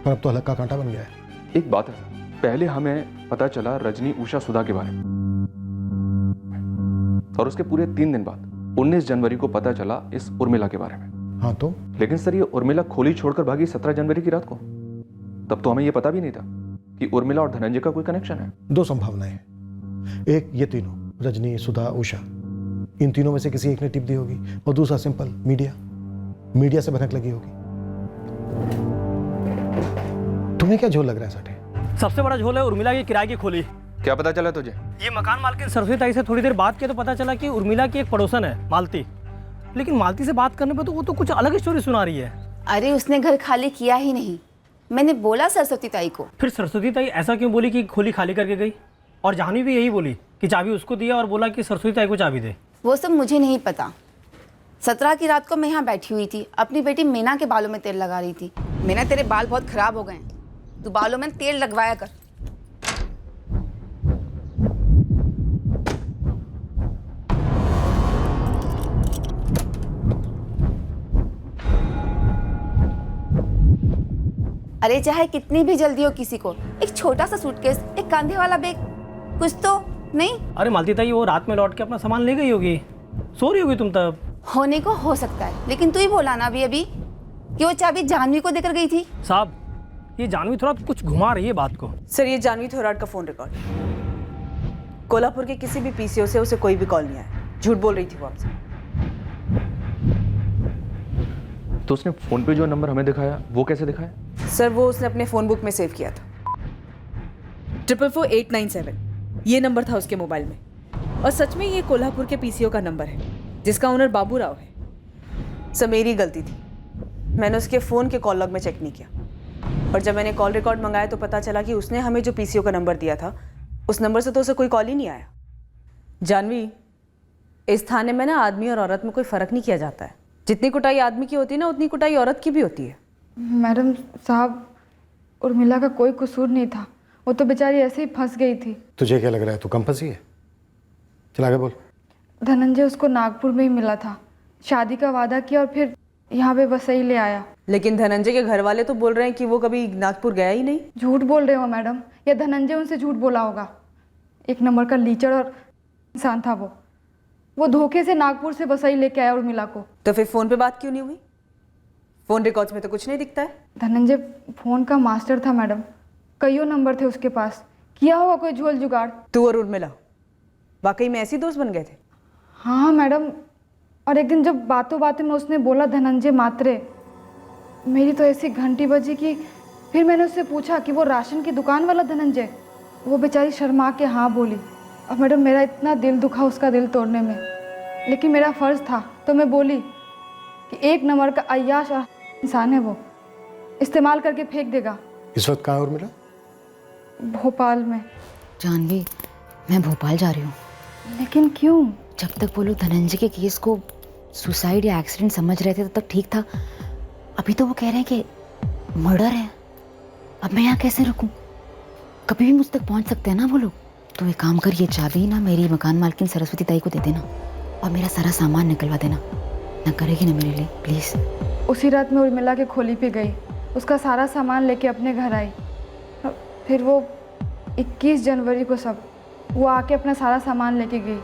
पर अब तो हलक का कांटा बन गया है। एक बात है सर, पहले हमें पता चला रजनी उषा सुधा के बारे में, और उसके पूरे 3 दिन बाद 19 जनवरी को पता चला इस उर्मिला के बारे में। हाँ तो? लेकिन सर ये उर्मिला खोली छोड़कर भागी 17 जनवरी की रात को। तब तो हमें ये पता भी नहीं था कि उर्मिला और धनंजय का कोई कनेक्शन है। 2 संभावनाएं, एक ये तीनों, रजनी, सुधा, उषा, इन तीनों में से किसी एक ने टिप दी होगी, और दूसरा सिंपल, मीडिया से भनक लगी होगी। तुम्हें क्या झोल लग रहा है साठे? सबसे बड़ा झोल है उर्मिला की किराए की खोली। क्या पता चला तुझे? ये मकान मालकिन सरस्वती ताई से थोड़ी देर बात किया तो पता चला कि उर्मिला की एक पड़ोसन है मालती, लेकिन मालती से बात करने पर तो वो तो कुछ अलग स्टोरी सुना रही है। अरे उसने घर खाली किया ही नहीं, मैंने बोला सरस्वती ताई को। फिर सरस्वती ताई ऐसा क्यों बोली कि खोली खाली करके गई? और जाह्नवी भी यही बोली कि चाबी उसको दिया और बोला कि सरस्वती ताई को चाबी दे। वो सब मुझे नहीं पता। 17 की रात को मैं यहाँ बैठी हुई थी, अपनी बेटी मीना के बालों में तेल लगा रही थी। मीना, तेरे बाल बहुत खराब हो गए हैं, तू बालों में तेल लगवाया कर। अरे चाहे कितनी भी जल्दी हो किसी को, एक छोटा सा सूटकेस, एक कंधे वाला बैग, कुछ तो नहीं। अरे मालती ताई वो रात में लौट के अपना सामान ले गई होगी, सो रही होगी तुम तब। होने को हो सकता है, लेकिन तू ही बोला ना अभी कि वो चाबी जाह्नवी को देकर गई थी। साहब, ये जाह्नवी थोड़ा कुछ घुमा रही है बात को। सर, ये जाह्नवी थोराट का फोन रिकॉर्ड। कोल्हापुर के किसी भी पीसीओ से उसे कोई भी कॉल नहीं आया। झूठ बोल रही थी वो आपसे। तो उसने फोन पे जो नंबर हमें दिखाया वो कैसे दिखाया? सर, वो उसने अपने फ़ोन बुक में सेव किया था। 444-897 ये नंबर था उसके मोबाइल में, और सच में ये कोल्हापुर के पीसीओ का नंबर है जिसका ओनर बाबू राव है। सर, मेरी गलती थी, मैंने उसके फ़ोन के कॉल लॉग में चेक नहीं किया, और जब मैंने कॉल रिकॉर्ड मंगाया तो पता चला कि उसने हमें जो पीसीओ का नंबर दिया था उस नंबर से तो उसे कोई कॉल ही नहीं आया। जाह्नवी, इस थाने में ना आदमी और औरत में कोई फ़र्क नहीं किया जाता है। जितनी कुटाई आदमी की होती है ना, उतनी कुटाई औरत की भी होती है। मैडम साहब, उर्मिला का कोई कसूर नहीं था, वो तो बेचारी ऐसे ही फंस गई थी। तुझे क्या लग रहा है, तू कम फंसी है? चल आगे बोल। धनंजय उसको नागपुर में ही मिला था, शादी का वादा किया और फिर यहाँ पे वसई ले आया। लेकिन धनंजय के घर वाले तो बोल रहे हैं कि वो कभी नागपुर गया ही नहीं। झूठ बोल रहे हो मैडम, या धनंजय उनसे झूठ बोला होगा। 1 नंबर का लीचड़ और इंसान था वो धोखे से नागपुर से वसई लेके आया उर्मिला को। तो फिर फ़ोन पे बात क्यों नहीं हुई? फ़ोन रिकॉर्ड्स में तो कुछ नहीं दिखता है। धनंजय फ़ोन का मास्टर था मैडम, कईयों नंबर थे उसके पास, किया होगा कोई झोल जुगाड़। तू और उर्मिला वाकई में ऐसी दोस्त बन गए थे? हाँ मैडम, और एक दिन जब बातों बातों में उसने बोला धनंजय मात्रे, मेरी तो ऐसी घंटी बजी कि फिर मैंने उससे पूछा कि वो राशन की दुकान वाला धनंजय। वो बेचारी शर्मा के हाँ बोली। और मैडम, मेरा इतना दिल दुखा उसका दिल तोड़ने में, लेकिन मेरा फ़र्ज़ था तो मैं बोली कि 1 नंबर का अय्याश इंसान है, वो इस्तेमाल करके फेंक देगा। इस वक्त कहाँ उर्मिला? भोपाल में। जाह्नवी, मैं भोपाल जा रही हूँ। लेकिन क्यों? जब तक वो लोग धनंजय के केस को सुसाइड या एक्सीडेंट समझ रहे थे तब तक ठीक था, अभी तो वो कह रहे हैं कि मर्डर है। अब मैं यहाँ कैसे रुकूँ? कभी भी मुझ तक पहुँच सकते हैं ना वो लोग। तो एक काम कर, ये चाबी ना मेरी मकान मालकिन सरस्वती ताई को दे देना और मेरा सारा सामान निकलवा देना। ना करेगी ना मेरे लिए, प्लीज़। उसी रात में उर्मिला के खोली पे गई, उसका सारा सामान लेके अपने घर आई। फिर वो 21 जनवरी को सब वो आके अपना सारा सामान लेके गई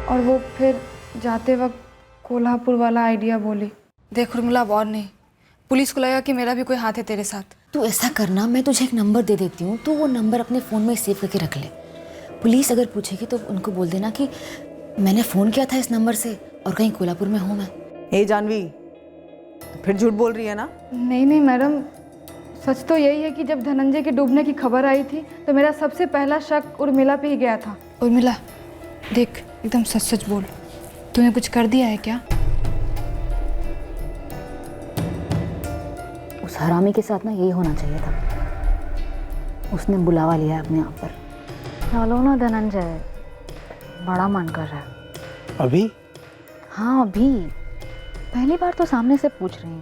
और वो फिर जाते वक्त कोल्हापुर वाला आइडिया बोली। देख उर्मिला, अब और नहीं, पुलिस को लगा कि मेरा भी कोई हाथ है तेरे साथ। तू ऐसा करना, मैं तुझे एक नंबर दे देती हूँ, तो वो नंबर अपने फ़ोन में सेव करके रख ले। पुलिस अगर पूछेगी तो उनको बोल देना कि मैंने फ़ोन किया था इस नंबर से और कहीं कोल्हापुर में हूँ मैं। ए जानवी, तो फिर झूठ बोल रही है ना? नहीं नहीं मैडम, सच तो यही है कि जब धनंजय के डूबने की खबर आई थी तो मेरा सबसे पहला शक उर्मिला पे ही गया था। उर्मिला देख, एकदम सच सच बोल, तूने कुछ कर दिया है क्या? उस हरामी के साथ ना यही होना चाहिए था, उसने बुलावा लिया अपने आप पर। चलो ना धनंजय, बड़ा मन कर रहा है। अभी? हाँ अभी, पहली बार तो सामने से पूछ रही हूँ।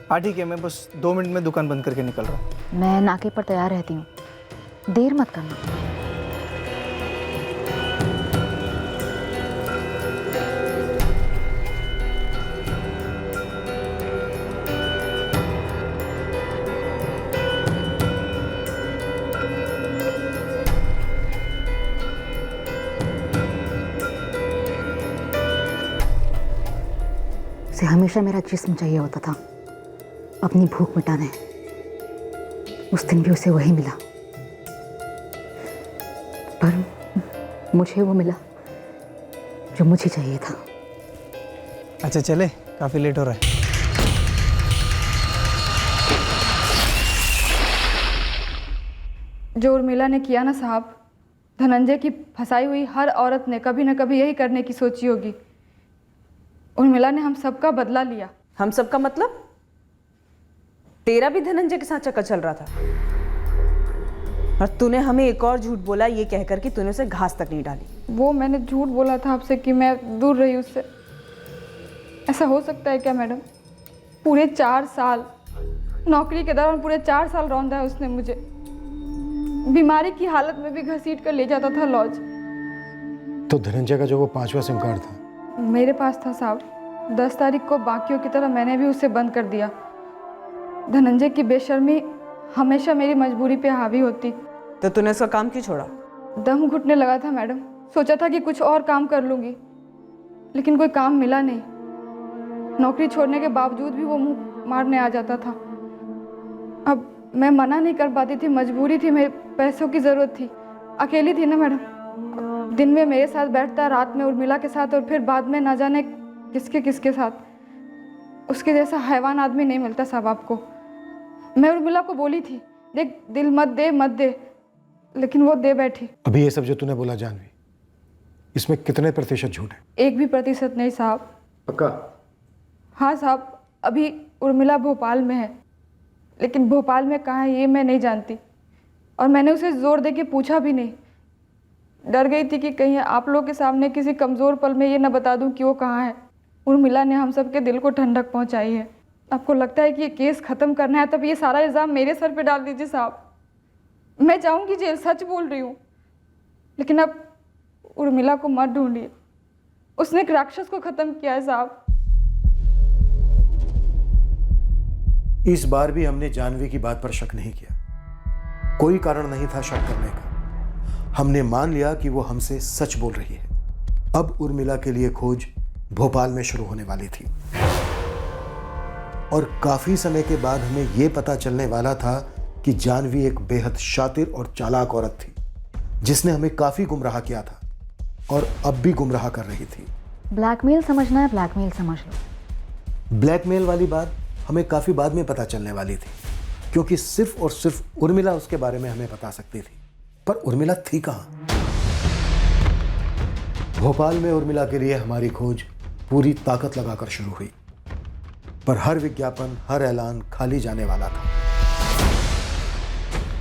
हाँ ठीक है, मैं बस 2 मिनट में दुकान बंद करके निकल रहा हूँ। मैं नाके पर तैयार रहती हूँ, देर मत करना। उसे हमेशा मेरा जिस्म चाहिए होता था अपनी भूख मिटाने। उस दिन भी उसे वही मिला, पर मुझे वो मिला जो मुझे चाहिए था। अच्छा चले, काफ़ी लेट हो रहा है। जो उर्मिला ने किया ना साहब, धनंजय की फंसाई हुई हर औरत ने कभी न कभी यही करने की सोची होगी। उर्मिला ने हम सबका बदला लिया। हम सबका मतलब? तेरा भी धनंजय के साथ चक्कर चल रहा था और तूने हमें एक और झूठ बोला ये कहकर कि तूने उसे घास तक नहीं डाली। वो मैंने झूठ बोला था आपसे कि मैं दूर रही उससे। ऐसा हो सकता है क्या मैडम? पूरे 4 साल नौकरी के दौरान पूरे 4 साल रौंदा है उसने मुझे। बीमारी की हालत में भी घसीट कर ले जाता था लॉज। तो धनंजय का जो वो 5वां सिम कार्ड था मेरे पास था साहब। 10 तारीख को बाकियों की तरह मैंने भी उसे बंद कर दिया। धनंजय की बेशर्मी हमेशा मेरी मजबूरी पे हावी होती। तो तूने उसका काम क्यों छोड़ा? दम घुटने लगा था मैडम। सोचा था कि कुछ और काम कर लूँगी, लेकिन कोई काम मिला नहीं। नौकरी छोड़ने के बावजूद भी वो मुंह मारने आ जाता था। अब मैं मना नहीं कर पाती थी, मजबूरी थी, मेरे पैसों की ज़रूरत थी। अकेली थी ना मैडम। दिन में मेरे साथ बैठता, रात में उर्मिला के साथ और फिर बाद में ना जाने किसके किसके साथ। उसके जैसा हैवान आदमी नहीं मिलता साहब आपको। मैं उर्मिला को बोली थी, देख दिल मत दे, लेकिन वो दे बैठी। अभी ये सब जो तूने बोला जानवी, इसमें कितने प्रतिशत झूठ है? 1 भी प्रतिशत नहीं साहब। पक्का? हाँ साहब, अभी उर्मिला भोपाल में है, लेकिन भोपाल में कहाँ है ये मैं नहीं जानती और मैंने उसे जोर दे के पूछा भी नहीं। डर गई थी कि कहीं आप लोग के सामने किसी कमज़ोर पल में ये न बता दूं कि वो कहाँ है। उर्मिला ने हम सब के दिल को ठंडक पहुंचाई है। आपको लगता है कि ये केस ख़त्म करना है तब ये सारा इल्ज़ाम मेरे सर पे डाल दीजिए साहब। मैं जाऊंगी जेल, सच बोल रही हूँ, लेकिन अब उर्मिला को मत ढूंढिए। उसने एक राक्षस को ख़त्म किया है साहब। इस बार भी हमने जानवी की बात पर शक नहीं किया। कोई कारण नहीं था शक करने का। हमने मान लिया कि वो हमसे सच बोल रही है। अब उर्मिला के लिए खोज भोपाल में शुरू होने वाली थी और काफी समय के बाद हमें यह पता चलने वाला था कि जानवी एक बेहद शातिर और चालाक औरत थी जिसने हमें काफी गुमराह किया था और अब भी गुमराह कर रही थी। ब्लैकमेल समझना है, ब्लैकमेल समझ लो। ब्लैकमेल वाली बात हमें काफी बाद में पता चलने वाली थी, क्योंकि सिर्फ और सिर्फ उर्मिला उसके बारे में हमें बता सकती थी। पर उर्मिला थी कहां? भोपाल में उर्मिला के लिए हमारी खोज पूरी ताकत लगाकर शुरू हुई, पर हर विज्ञापन, हर ऐलान खाली जाने वाला था।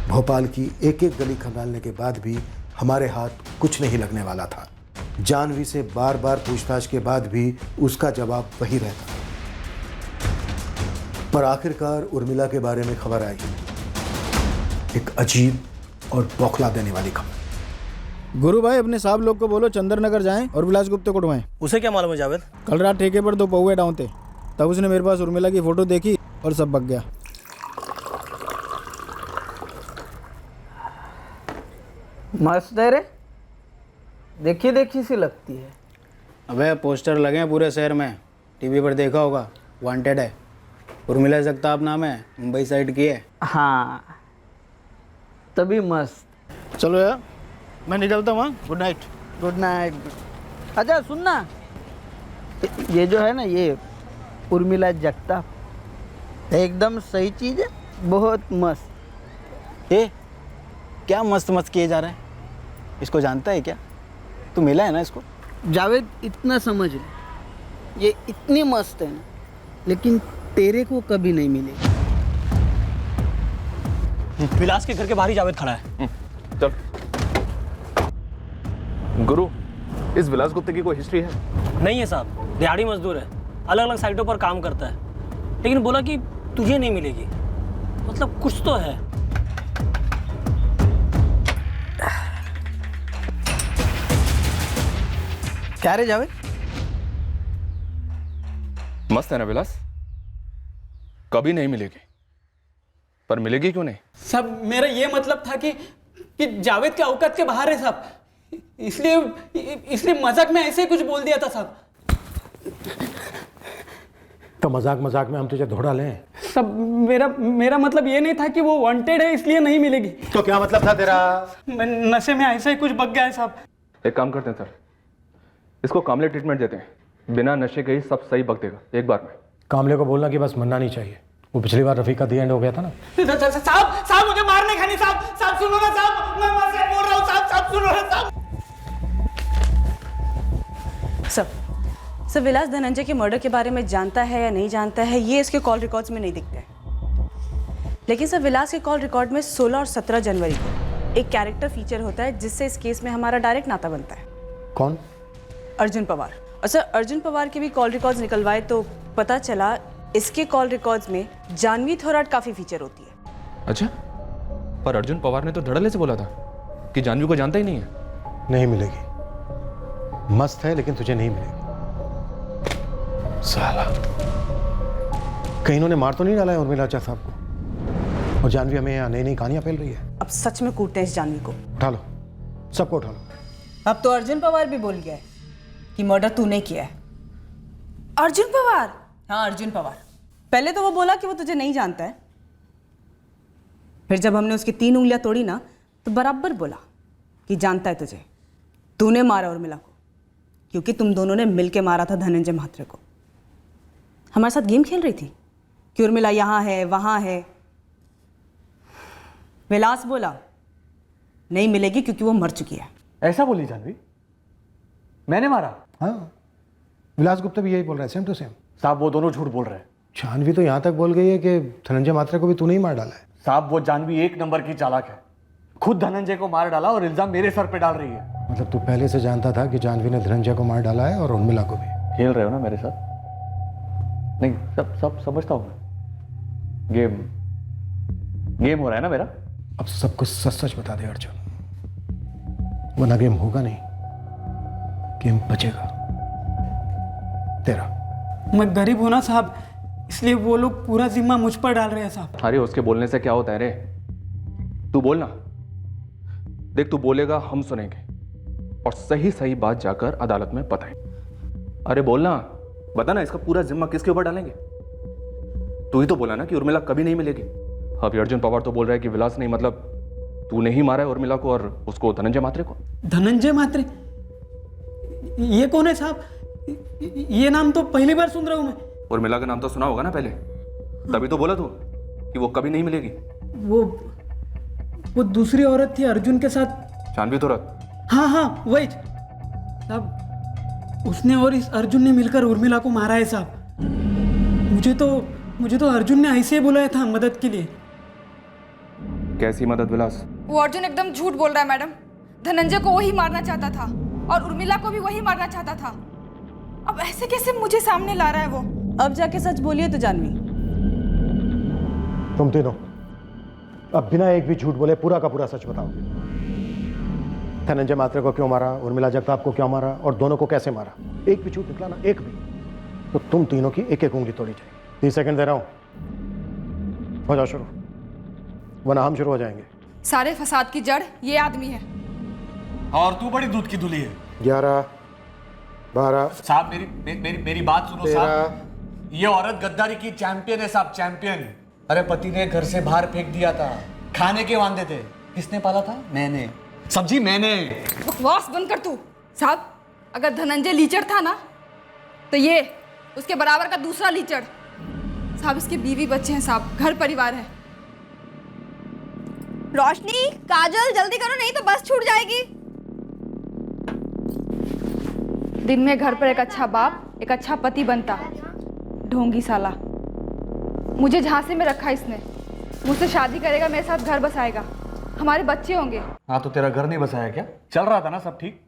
भोपाल की एक एक गली खंगालने के बाद भी हमारे हाथ कुछ नहीं लगने वाला था। जानवी से बार बार पूछताछ के बाद भी उसका जवाब वही रहता। पर आखिरकार उर्मिला के बारे में खबर आई, एक अजीब और बौखला देने वाली खबर। गुरु भाई, अपने साहब लोग को बोलो चंद्र नगर जाएं और विलास गुप्ता को उठवाएं। उसे क्या मालूम है जावेद? कल रात ठेके पर 2 पौवे डाउन थे, तब उसने मेरे पास उर्मिला की फोटो देखी और सब बक गया। मस्त है रे, देखी देखी सी लगती है। अबे पोस्टर लगे हैं पूरे शहर में, टीवी पर देखा होगा, वांटेड है। उर्मिला जगताप नाम है, मुंबई साइड की है। हाँ तभी मस्त। चलो यार मैं निकलता हूँ, गुड नाइट। Good night. अच्छा सुनना, ये जो है ना ये उर्मिला जगताप एकदम सही चीज़ है, बहुत मस्त। ए क्या मस्त मस्त किए जा रहा है, इसको जानता है क्या? तू मिला है ना इसको? जावेद इतना समझ ले, ये इतनी मस्त है ना, लेकिन तेरे को कभी नहीं मिलेगी। विलास के घर के बाहर ही जावेद खड़ा है। चल। गुरु, इस विलास गुप्ते की कोई हिस्ट्री है? नहीं है साहब, दिहाड़ी मजदूर है, अलग अलग साइटों पर काम करता है, लेकिन बोला कि तुझे नहीं मिलेगी। मतलब कुछ तो है। क्या रे जावेद? मस्त है ना विलास? कभी नहीं मिलेगी, पर मिलेगी क्यों नहीं? साहब मेरा ये मतलब था कि जावेद के औकात के बाहर है साहब, इसलिए मजाक में ऐसे ही कुछ बोल दिया था साहब। तो मजाक मजाक में हम तुझे धोड़ा लें? सब मेरा मतलब ये नहीं था कि वो वांटेड है इसलिए नहीं मिलेगी। तो क्या मतलब था तेरा? मैं नशे में ऐसा ही कुछ बक गया है साहब। एक काम करते हैं सर, इसको कामले ट्रीटमेंट देते हैं, बिना नशे के ही सब सही बक देगा एक बार में। कामले को बोलना कि बस मरना नहीं चाहिए, वो पिछली बार रफीक का दी एंड हो गया था ना। साहब मुझे मारने का नहीं साहब सुनो ना साहब, मैं मजाक बोल रहा हूँ साहब सुनो ना साहब। सर विलास धनंजय के मर्डर के बारे में जानता है या नहीं जानता है ये इसके कॉल रिकॉर्ड्स में नहीं दिखता है, लेकिन सर विलास के कॉल रिकॉर्ड में 16 और 17 जनवरी को एक कैरेक्टर फीचर होता है जिससे इस केस में हमारा डायरेक्ट नाता बनता है। कौन? अर्जुन पवार। और सर अर्जुन पवार के भी कॉल रिकॉर्ड्स निकलवाए तो पता चला इसके कॉल रिकॉर्ड्स में जानवी थोराट काफ़ी फीचर होती है। अच्छा, पर अर्जुन पवार ने तो धड़ल्ले से बोला था कि जानवी को जानता ही नहीं है। नहीं मिलेगी, मस्त है लेकिन तुझे नहीं मिलेगी। साला कहीं इन्होंने मार तो नहीं डाला है उर्मिला साहब को? और जानवी हमें यहाँ नई नई कहानियां फैल रही है। अब सच में कूटते हैं इस जानवी को। उठा लो, सबको उठा लो। अब तो अर्जुन पवार भी बोल गया है कि मर्डर तूने किया है। अर्जुन पवार? हाँ अर्जुन पवार। पहले तो वो बोला कि वो तुझे नहीं जानता है, फिर जब हमने उसकी 3 उंगलियां तोड़ी ना तो बराबर बोला कि जानता है तुझे, तूने मारा उर्मिला को, क्योंकि तुम दोनों ने मिलके मारा था धनंजय महात्रे को। हमारे साथ गेम खेल रही थी कि उर्मिला यहाँ है वहाँ है। विलास बोला नहीं मिलेगी क्योंकि वो मर चुकी है। ऐसा बोली जानवी? मैंने मारा? हाँ, विलास गुप्ता भी यही बोल रहा है, सेम टू सेम। साहब वो दोनों झूठ बोल रहे हैं। जानवी तो यहाँ तक बोल गई है कि धनंजय मात्रा को भी तूने ही मार डाला है। साहब वो जानवी एक नंबर की चालाक है, खुद धनंजय को मार डाला और इल्जाम मेरे सर पे डाल रही है। मतलब तू पहले से जानता था कि जानवी ने धनंजय को मार डाला है और उर्मिला को भी? खेल रहे हो ना मेरे साथ? नहीं, सब समझता हूँ मैं। गेम हो रहा है ना मेरा। अब सब कुछ सच सच बता दे अर्जुन, वरना गेम होगा नहीं, गेम बचेगा तेरा। मैं गरीब हूं ना साहब, इसलिए वो लोग पूरा जिम्मा मुझ पर डाल रहे हैं साहब। अरे उसके बोलने से क्या होता है रे, तू बोलना। देख तू बोलेगा हम सुनेंगे और सही सही बात जाकर अदालत में बताएं। अरे बोलना, बता ना इसका पूरा जिम्मा किसके ऊपर डालेंगे? तू ही तो बोला ना कि उर्मिला कभी नहीं मिलेगी। अभी अर्जुन पवार तो बोल रहा है कि विलास नहीं, मतलब तूने ही मारा है उर्मिला को और उसको धनंजय मात्रे को। धनंजय मात्रे? ये कौन है साहब? ये नाम तो पहली बार सुन रहा हूं मैं। उर्मिला का नाम तो सुना होगा ना पहले, तभी तो बोला तू कि वो कभी नहीं मिलेगी। वो दूसरी औरत थी अर्जुन के साथ, जानवी थोराट। हाँ वही साहब, उसने और इस अर्जुन ने मिलकर उर्मिला को मारा है साहब। मुझे तो अर्जुन ने ऐसे ही बुलाया था मदद के लिए। कैसी मदद विलास? वो अर्जुन एकदम झूठ बोल रहा है मैडम। धनंजय को वही मारना चाहता था और उर्मिला को भी वही मारना चाहता था। अब ऐसे कैसे मुझे सामने ला रहा है वो? अब जाके सच बोलिए तो जानवी। तुम तीनों अब बिना एक भी झूठ बोले पूरा का पूरा सच बताओगे। धनंजय मात्रे को क्यों मारा, उर्मिला जगताप को क्यों मारा और दोनों को कैसे मारा? एक भी झूठ निकला ना, एक भी, तो तुम तीनों की एक एक उंगली तोड़ी जाएगी। 30 सेकंड दे रहा हूं, हो जाओ शुरू, वरना हम शुरू हो जाएंगे। सारे फसाद की जड़ ये आदमी है। और तू बड़ी दूध की धुली है। 11, 12। साहब मेरी बात सुनो साहब। ये औरत गद्दारी की चैंपियन है साहब, चैंपियन। अरे पति ने घर से बाहर फेंक दिया था, खाने के वांदे थे। किसने पाला था? मैंने। सब्जी मैंने। बकवास बंद कर तू। साहब अगर धनंजय लीचड़ था ना तो ये उसके बराबर का दूसरा लीचड़। साहब इसके बीवी बच्चे हैं साहब, घर परिवार है। रोशनी, काजल जल्दी करो नहीं तो बस छूट जाएगी। दिन में घर पर एक अच्छा बाप, एक अच्छा पति बनता। ढोंगी साला, मुझे झांसे में रखा इसने। मुझसे शादी करेगा, मेरे साथ घर बसाएगा, हमारे बच्चे होंगे। हाँ तो तेरा घर नहीं बसाया क्या? चल रहा था ना सब ठीक?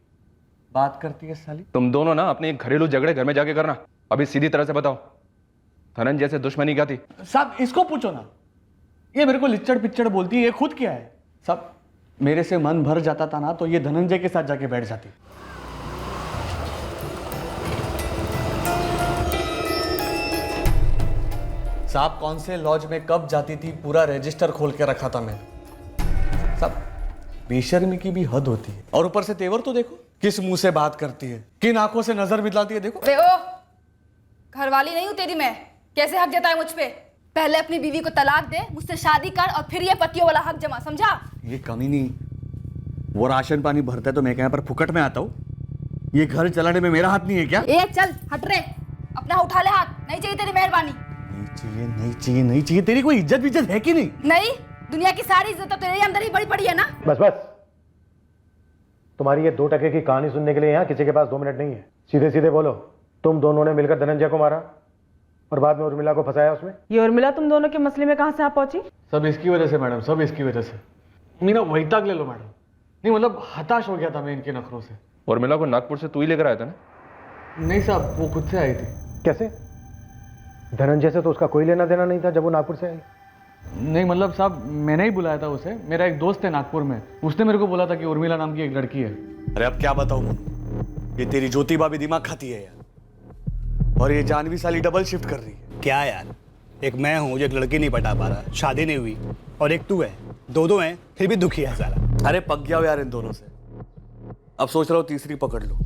बात करती है साली। तुम दोनों ना अपने घरेलू झगड़े घर में जाके करना। अभी सीधी तरह से बताओ, धनंजय से दुश्मनी क्या थी? साहब इसको पूछो ना, ये मेरे को लिच्चड़ पिच्चड़ बोलती है। ये खुद क्या है? साहब मेरे से मन भर जाता था ना तो ये धनंजय के साथ जाके बैठ जाती। साहब कौन से लॉज में कब जाती थी पूरा रजिस्टर खोल के रखा था मैंने। साहब बेशर्मी की भी हद होती है। और ऊपर से तेवर तो देखो, किस मुंह से बात करती है, किन आंखों से नजर मिलाती है। देखो घरवाली नहीं हूं तेरी मैं, कैसे हक जताए मुझ पे? पहले अपनी बीवी को तलाक दे, मुझसे शादी कर और फिर ये पतियों वाला हक जमा, समझा? ये कमी नहीं, वो राशन पानी भरता है तो मैं कहीं पर फुकट में आता हूँ? ये घर चलाने में मेरा हाथ नहीं है क्या? ए चल हट रे, अपना उठा ले हाथ। नहीं चाहिए तेरी मेहरबानी। नहीं चाहिए। तेरी कोई इज्जत विज्जत है कि नहीं? नहीं, दुनिया की सारी इज्जत तो तेरे अंदर ही बड़ी पड़ी है ना। बस बस, तुम्हारी ये 2 टके की कहानी सुनने के लिए यहाँ किसी के पास 2 मिनट नहीं है। सीधे सीधे बोलो, तुम दोनों ने मिलकर धनंजय को मारा और बाद में उर्मिला को फंसाया उसमें? ये उर्मिला तुम दोनों के मसले में कहाँ से आप पहुंची? सब इसकी वजह से मैडम, सब इसकी वजह से। मीना वही तक ले लो मैडम। नहीं मतलब हताश हो गया था मैं इनके नखरों से। उर्मिला को नागपुर से तू ही लेकर आया था ना? नहीं साहब, वो खुद से आई थी। कैसे? धनंजय से तो उसका कोई लेना देना नहीं था जब वो नागपुर से आई। नहीं मतलब साहब मैंने ही बुलाया था उसे। मेरा एक दोस्त है नागपुर में, उसने मेरे को बोला था कि उर्मिला नाम की एक लड़की है। अरे अब क्या बताऊं, ये तेरी ज्योतिबा भी दिमाग खाती है यार। और ये जानवी साली डबल शिफ्ट कर रही है। क्या यार, एक मैं हूँ जो एक लड़की नहीं पटा पा रहा, शादी नहीं हुई, और एक तू है, दो हैं फिर भी दुखी है साला। अरे पक गया हो यार इन दोनों से। अब सोच रहा हूँ तीसरी पकड़ लो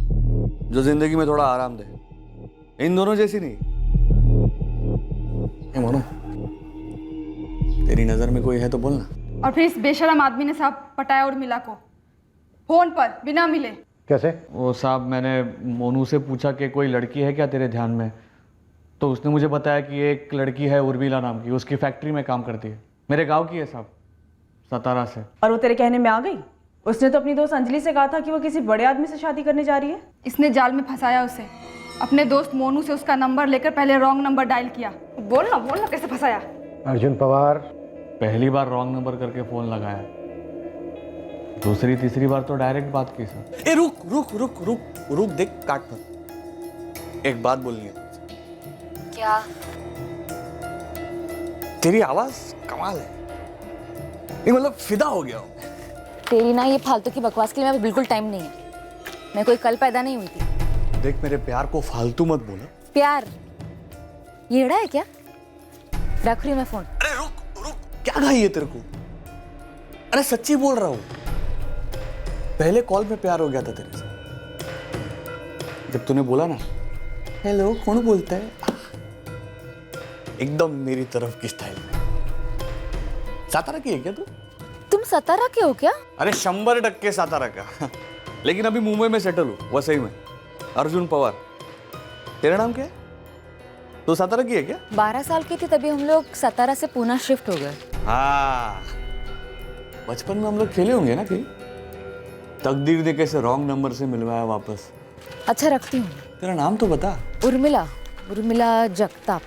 जो जिंदगी में थोड़ा आराम दे। इन दोनों जैसी नहीं। मोनू, तेरी नजर में कोई है तो बोलना। और फिर इस बेशरम आदमी ने साहब पटाया उर्मिला को फोन पर बिना मिले। कैसे? वो साहब मैंने मोनू से पूछा कि कोई लड़की है क्या तेरे ध्यान में, तो उसने मुझे बताया कि एक लड़की है उर्मिला नाम की, उसकी फैक्ट्री में काम करती है, मेरे गांव की है साहब, सतारा से। और वो तेरे कहने में आ गई? उसने तो अपनी दोस्त अंजलि से कहा था कि वो किसी बड़े आदमी से शादी करने जा रही है। इसने जाल में फंसाया उसे। अपने दोस्त मोनू से उसका नंबर लेकर पहले रॉन्ग नंबर डायल किया। बोल ना कैसे फंसाया? अर्जुन पवार। पहली बार रॉन्ग नंबर करके फोन लगाया, दूसरी तीसरी बार तो डायरेक्ट बात की सर। ए रुक रुक रुक रुक रुक, देख काट मत, एक बात बोलनी है। क्या? तेरी आवाज कमाल है, ये मतलब फिदा हो गया हूं। तेरी ना ये फालतू की बकवास के लिए मैं बिल्कुल टाइम नहीं है। मैं कोई कल पैदा नहीं हुई थी। देख मेरे प्यार को फालतू मत बोलो। प्यार येड़ा है क्या? रख रही हूं मैं फोन। अरे रुक रुक, क्या घाई है तेरे को? अरे सच्ची बोल रहा हूं, पहले कॉल में प्यार हो गया था तेरे से। जब तूने बोला ना हेलो कौन बोलता है, एकदम मेरी तरफ की स्टाइल में। सातारा की है क्या तू? तुम सतारा के हो क्या? अरे 100% सातारा का, लेकिन अभी मुंबई में सेटल हूँ, वसई में। अर्जुन पवार। तेरा नाम क्या है? तो सातारा की है क्या? 12 साल की थी तभी हम लोग सतारा से पूना शिफ्ट हो गए। हाँ, बचपन में हम लोग खेले होंगे ना कहीं। तकदीर ने कैसे रॉन्ग नंबर से मिलवाया वापस। अच्छा रखती हूँ। तेरा नाम तो बता। उर्मिला, उर्मिला जगताप।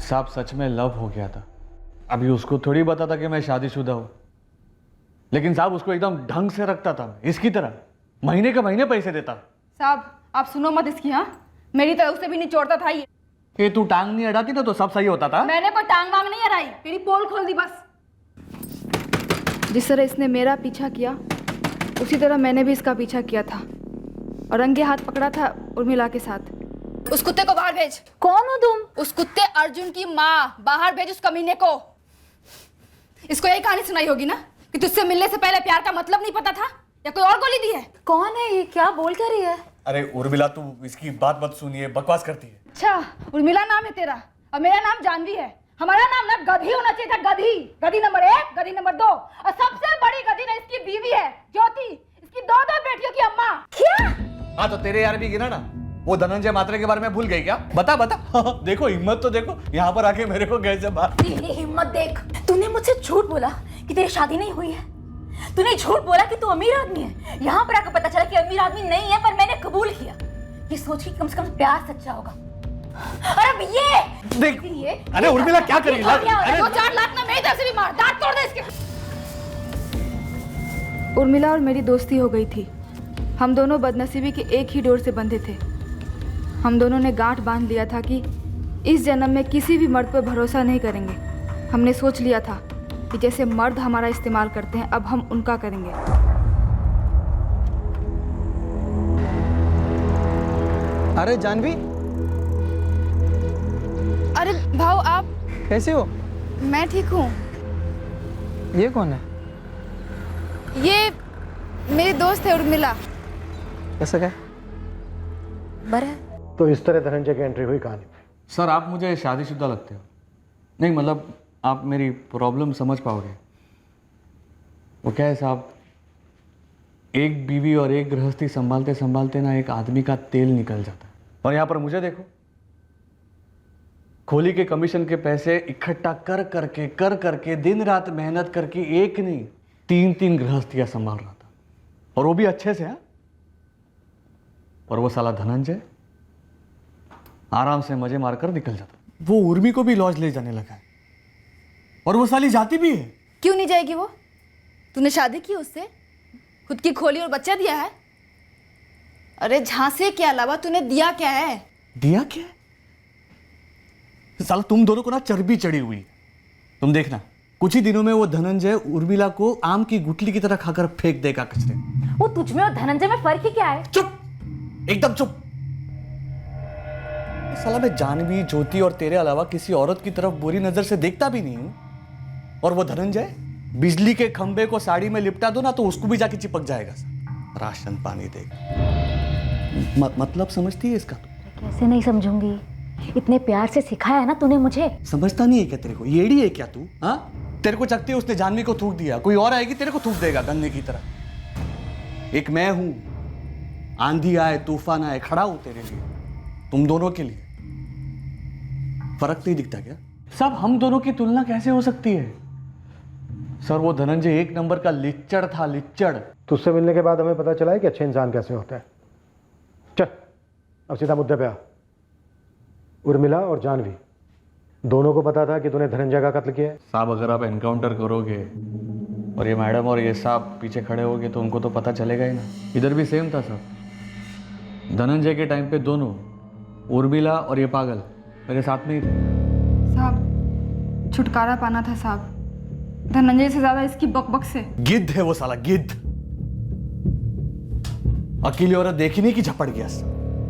साहब सच में लव हो गया था। अभी उसको थोड़ी बता था कि मैं शादीशुदा हूँ, लेकिन साहब उसको एकदम ढंग से रखता था, इसकी तरह महीने के महीने पैसे देता। साहब आप सुनो मत इसकी। हाँ, मेरी तरह उसे भी निचोड़ता था ये। तू टांग नहीं अड़ाती ना तो सब सही होता था। मैंने कोई टांग वांग नहीं अड़ाई, मेरी पोल खोल दी बस। जिस तरह इसने मेरा पीछा किया उसी तरह मैंने भी इसका पीछा किया था और रंगे हाथ पकड़ा था उर्मिला के साथ। उस कुत्ते को बाहर भेज। कौन हो तुम? उस कुत्ते अर्जुन की माँ, बाहर भेज उस कमीने को। इसको यही कहानी सुनाई होगी ना कि तुझसे मिलने से पहले प्यार का मतलब नहीं पता था, या कोई और गोली दी है? कौन है ये? क्या बोल क्या रही है? अरे उर्मिला, तू इसकी बात मत सुनिए, बकवास करती है। अच्छा, उर्मिला नाम है तेरा और मेरा नाम जानवी है। हमारा नाम ना गधी होना चाहिए था, गधी। गधी नंबर 1, गधी नंबर 2 और सबसे बड़ी गधी ना इसकी बीवी है ज्योति, इसकी 2 बेटियों की अम्मा। क्या? हाँ तो तेरे यार भी गिना ना। वो धनंजय मात्रे के बारे में भूल गई क्या? बता बता। देखो हिम्मत तो देखो, यहाँ पर आके मेरे को कैसे बात। तेरी हिम्मत देख। तूने मुझसे झूठ बोला कि तेरी शादी नहीं हुई है। तूने झूठ बोला कि तू अमीर आदमी है। यहाँ पर आकर पता चला कि अमीर आदमी नहीं है, पर मैंने कबूल किया। ये सोच कि कम से कम प्यार सच्चा होगा। और अब ये देख, अरे उर्मिला क्या करी? 2-4 लाख ना मेरी तरफ से भी मार, दांत तोड़ दे इसके। उर्मिला और मेरी दोस्ती हो गई थी। हम दोनों बदनसीबी के एक ही डोर से बंधे थे। हम दोनों ने गांठ बांध लिया था कि इस जन्म में किसी भी मर्द पर भरोसा नहीं करेंगे। हमने सोच लिया था कि जैसे मर्द हमारा इस्तेमाल करते हैं, अब हम उनका करेंगे। अरे जानवी, अरे भाऊ, आप कैसे हो? मैं ठीक हूँ। ये कौन है? ये मेरी दोस्त है उर्मिला। कैसा क्या? बरा तो इस तरह धनंजय की एंट्री हुई कहानी में। सर आप मुझे शादीशुदा लगते हो। नहीं मतलब आप मेरी प्रॉब्लम समझ पाओगे। वो क्या है साहब, एक बीवी और एक गृहस्थी संभालते संभालते ना एक आदमी का तेल निकल जाता है। और यहाँ पर मुझे देखो, खोली के कमीशन के पैसे इकट्ठा कर करके दिन रात मेहनत करके एक नहीं 3 गृहस्थियां संभाल रहा था, और वो भी अच्छे से। हाँ, और वो साला धनंजय आराम से मजे मारकर निकल जाता। वो उर्मी को भी लॉज ले जाने लगा है, और वो साली जाती भी है। क्यों नहीं जाएगी वो? तूने शादी की उससे, खुद की खोली और बच्चा दिया है। अरे झांसे के अलावा तूने दिया क्या है? दिया क्या है? साला तुम दोनों को ना चर्बी चढ़ी हुई। तुम देखना कुछ ही दिनों में वो धनंजय उर्मिला को आम की गुठली की तरह खाकर फेंक देगा कचरे। वो तुझ में और धनंजय में फर्क ही क्या है? चुप, एकदम चुप। साला मैं जानवी, ज्योति और तेरे अलावा किसी औरत की तरफ बुरी नजर से देखता भी नहीं हूं। और वो धनंजय बिजली के खंबे को साड़ी में लिपटा दो ना तो उसको भी जाके चिपक जाएगा। राशन पानी देगा। मतलब समझती है इसका? तो कैसे नहीं समझूंगी, इतने प्यार से सिखाया है ना तूने मुझे। समझता नहीं है क्या? तेरे को येड़ी है क्या तू? हाँ, तेरे को चकते उसने जानवी को थूक दिया, कोई और आएगी तेरे को थूक देगा गन्ने की तरह। एक मैं हूं, आंधी आए तूफान आए खड़ा हूं तेरे लिए, तुम दोनों के लिए। फर्क नहीं दिखता क्या? सब हम दोनों की तुलना कैसे हो सकती है? सर वो धनंजय 1 नंबर का लिच्चड़ था, लिच्चड़। तुझसे मिलने के बाद हमें पता चला है कि अच्छे इंसान कैसे होता है। चल अब सीधा मुद्दे पे आ। उर्मिला और जानवी दोनों को पता था कि तूने धनंजय का कत्ल किया है? साहब अगर आप एनकाउंटर करोगे और ये मैडम और ये साहब पीछे खड़े होगे तो उनको तो पता चलेगा ही ना। इधर भी सेम था साहब। धनंजय के टाइम पे दोनों, उर्मिला और ये पागल, मेरे साथ में ही थे। साहब छुटकारा पाना था साहब, धनंजय से ज्यादा इसकी बकबक से। गिद्ध है वो साला, गिद्ध। अकेली औरत देखी नहीं कि झपट गया।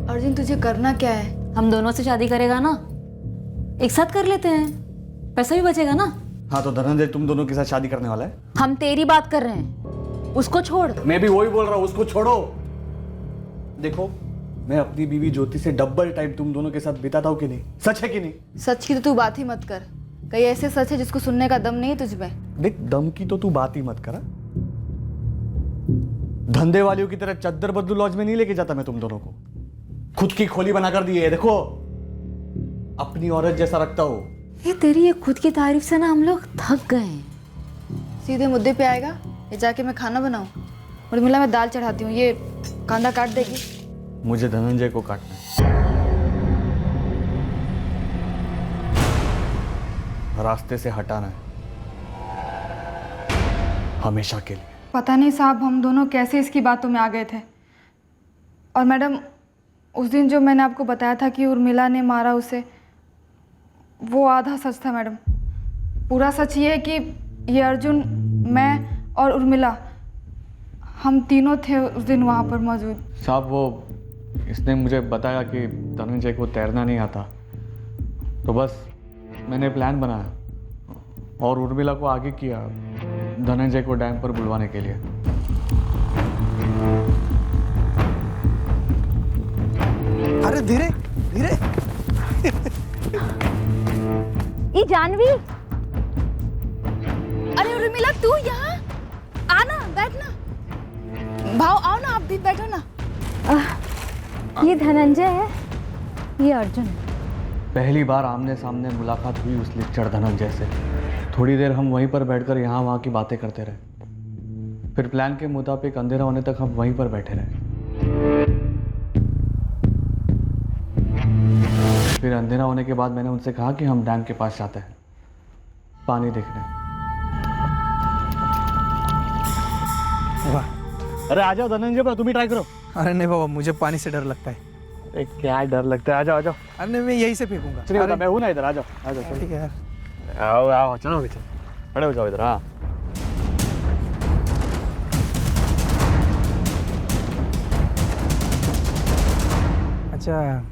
अर्जुन तुझे करना क्या है? हम दोनों से शादी करेगा ना, एक साथ कर लेते हैं, पैसा भी बचेगा ना। हाँ तो धनंजय तुम दोनों के साथ शादी करने वाला है? हम तेरी बात कर रहे हैं, उसको छोड़। मैं भी वही बोल रहा हूँ, उसको छोड़ो। देखो मैं अपनी बीवी ज्योति से डबल टाइम तुम दोनों के साथ बिताता हूँ कि नहीं? सच है कि नहीं? सच की तो तू बात ही मत कर, कहीं ऐसे सच है जिसको सुनने का दम नहीं है तुझमें। देख दम की तो तू बात ही मत करा। धंधे वालियों की तरह चद्दर बदलू लॉज में नहीं लेके जाता मैं तुम दोनों को। खुद की खोली बनाकर दी है, देखो अपनी औरत जैसा रखता हो। ये तेरी ये खुद की तारीफ से ना हम लोग थक गए हैं। सीधे मुद्दे पे आएगा ये जाके मैं खाना बनाऊं? उर्मिला मैं दाल चढ़ाती हूँ, ये कांदा काट देगी। मुझे धनंजय को काटना है, रास्ते से हटाना है हमेशा के लिए। पता नहीं साहब हम दोनों कैसे इसकी बातों में आ गए थे। और मैडम उस दिन जो मैंने आपको बताया था कि उर्मिला ने मारा उसे, वो आधा सच था मैडम। पूरा सच ये है कि ये अर्जुन, मैं और उर्मिला, हम तीनों थे उस दिन वहाँ पर मौजूद। साहब वो इसने मुझे बताया कि धनंजय को तैरना नहीं आता, तो बस मैंने प्लान बनाया और उर्मिला को आगे किया धनंजय को डैम पर बुलवाने के लिए। अरे धीरे धीरे। ये जानवी, अरे उर्मिला तू यहाँ आना, बैठना। भाव आओ ना, आप भी बैठो ना। ये धनंजय है, ये अर्जुन है। पहली बार आमने सामने मुलाकात हुई उस लिच्चड़ धनंजय से। थोड़ी देर हम वहीं पर बैठकर यहाँ वहाँ की बातें करते रहे। फिर प्लान के मुताबिक अंधेरा होने तक हम वहीं पर बैठे रहे। फिर अंधेरा होने के बाद मैंने उनसे कहा कि हम डैम के पास जाते हैं पानी देखने। वाह। अरे आ जाओ धनंजय पर, तुम ही ट्राई करो। अरे नहीं बाबा, मुझे पानी से डर लगता है। अरे क्या डर लगता है, आ जाओ आ जाओ। अरे मैं यहीं से फेंकूंगा। चलिए मैं हूँ ना इधर, आ जाओ आ जाओ। ठीक है यार। आओ आओ, चलो पीछे खड़े हो जाओ इधर। हाँ अच्छा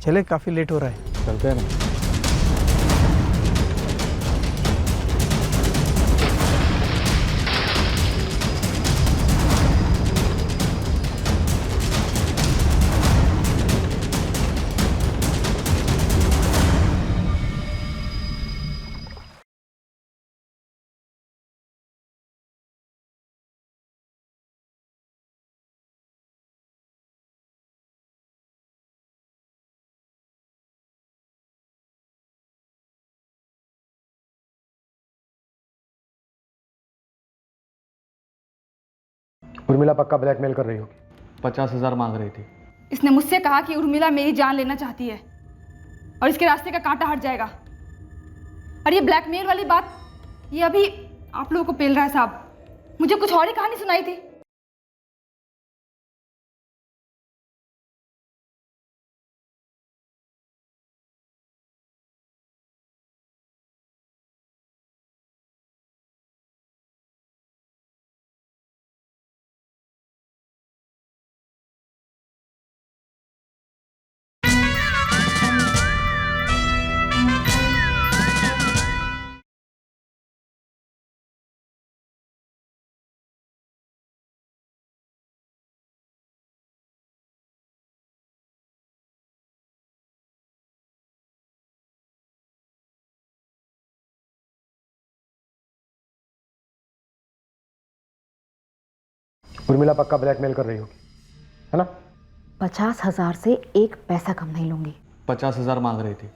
चले, काफ़ी लेट हो रहा है। चलते हैं ना। उर्मिला पक्का ब्लैकमेल कर रही होगी। 50,000 मांग रही थी। इसने मुझसे कहा कि उर्मिला मेरी जान लेना चाहती है और इसके रास्ते का कांटा हट जाएगा। और ये ब्लैकमेल वाली बात, ये अभी आप लोगों को पेल रहा है साहब। मुझे कुछ और ही कहानी सुनाई थी। उर्मिला पक्का ब्लैकमेल कर रही होगी, है ना? 50,000 से एक पैसा कम नहीं लूंगी। 50,000 मांग रही थी।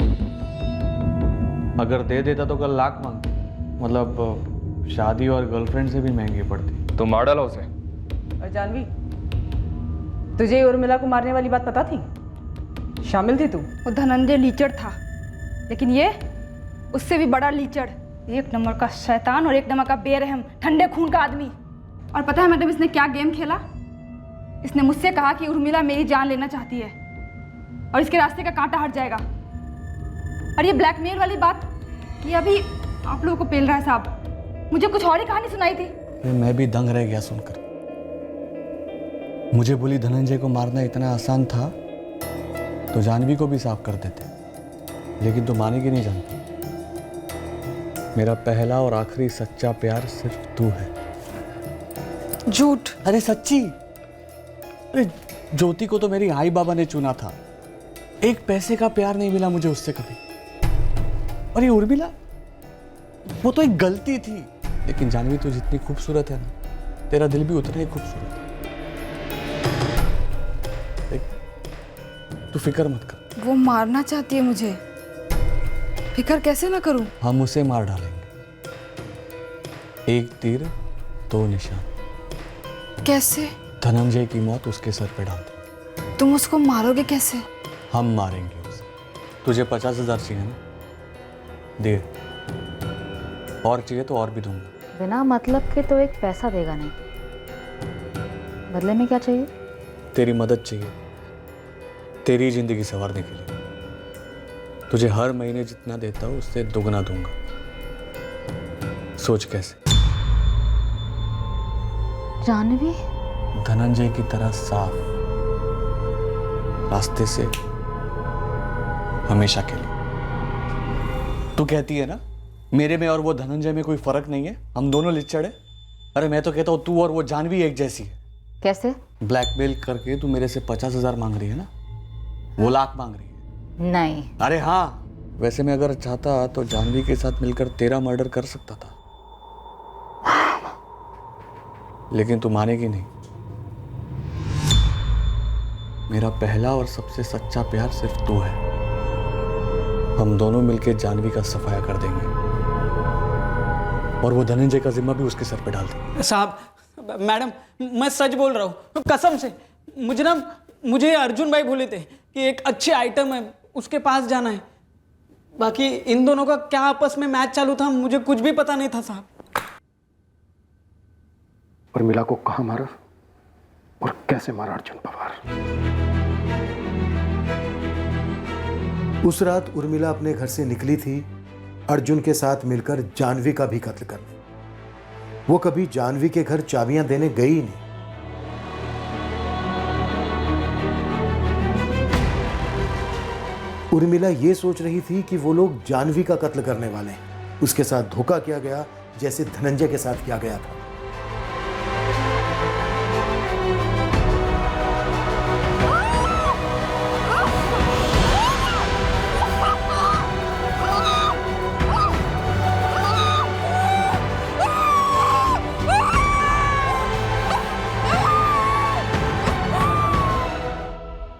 अगर दे देता तो कल लाख मांगती। मतलब शादी और गर्लफ्रेंड से भी महंगी पड़ती। तो मार डाला उसे। और जानवी, तुझे उर्मिला को मारने वाली बात पता थी? शामिल थी तू? वो धनंजय लीचड़ था, लेकिन ये उससे भी बड़ा लीचड़। एक नंबर का शैतान और एक नंबर का बेरहम, ठंडे खून का आदमी। और पता है मैडम इसने क्या गेम खेला? इसने मुझसे कहा कि उर्मिला मेरी जान लेना चाहती है और इसके रास्ते का कांटा हट जाएगा। और ये ब्लैकमेल वाली बात, ये अभी आप लोगों को पेल रहा है साहब। मुझे कुछ और ही कहानी सुनाई थी। मैं भी दंग रह गया सुनकर। मुझे बोली धनंजय को मारना इतना आसान था तो जानवी को भी साफ कर देते, लेकिन तो मानेगी नहीं जानती। मेरा पहला और आखिरी सच्चा प्यार सिर्फ तू है। झूठ। अरे सच्ची। अरे ज्योति को तो मेरी आई बाबा ने चुना था। एक पैसे का प्यार नहीं मिला मुझे उससे कभी। और ये उर्मिला, वो तो एक गलती थी। लेकिन जानवी तो जितनी खूबसूरत है ना, तेरा दिल भी उतना ही खूबसूरत है। तू फिक्र मत कर। वो मारना चाहती है मुझे, फिक्र कैसे ना करूं? हम उसे मार डालेंगे। एक तीर दो निशान। कैसे? धनंजय की मौत उसके सर पे डाल दे। तुम उसको मारोगे कैसे? हम मारेंगे उसे। तुझे 50,000 चाहिए ना? दे। और चाहिए तो और भी दूंगा। बिना मतलब के तो एक पैसा देगा नहीं। बदले में क्या चाहिए? तेरी मदद चाहिए, तेरी जिंदगी संवारने के लिए। तुझे हर महीने जितना देता हूं उससे दुगना दूंगा। सोच कैसे? जानवी? धनंजय की तरह साफ रास्ते से, हमेशा के लिए। तू कहती है ना मेरे में और वो धनंजय में कोई फर्क नहीं है, हम दोनों लिच्चड़ है। अरे मैं तो कहता हूं तू और वो जानवी एक जैसी है। कैसे? ब्लैकमेल करके तू मेरे से 50,000 मांग रही है ना, वो लाख मांग रही है। नहीं। अरे हाँ, वैसे मैं अगर चाहता तो जानवी के साथ मिलकर तेरा मर्डर कर सकता था, लेकिन तू मानेगी नहीं। मेरा पहला और सबसे सच्चा प्यार सिर्फ तू है। हम दोनों मिलकर जानवी का सफाया कर देंगे और वो धनंजय का जिम्मा भी उसके सर पे डाल देंगे। साहब, मैडम, मैं सच बोल रहा हूँ कसम से। मुझे अर्जुन भाई बोले थे कि एक अच्छे आइटम है, उसके पास जाना है। बाकी इन दोनों का क्या आपस में मैच चालू था मुझे कुछ भी पता नहीं था साहब। उर्मिला को कहाँ मारा और कैसे मारा अर्जुन पवार? उस रात उर्मिला अपने घर से निकली थी अर्जुन के साथ मिलकर जानवी का भी कत्ल करने। वो कभी जानवी के घर चाबियां देने गई ही नहीं। उर्मिला ये सोच रही थी कि वो लोग जानवी का कत्ल करने वाले हैं। उसके साथ धोखा किया गया जैसे धनंजय के साथ किया गया था।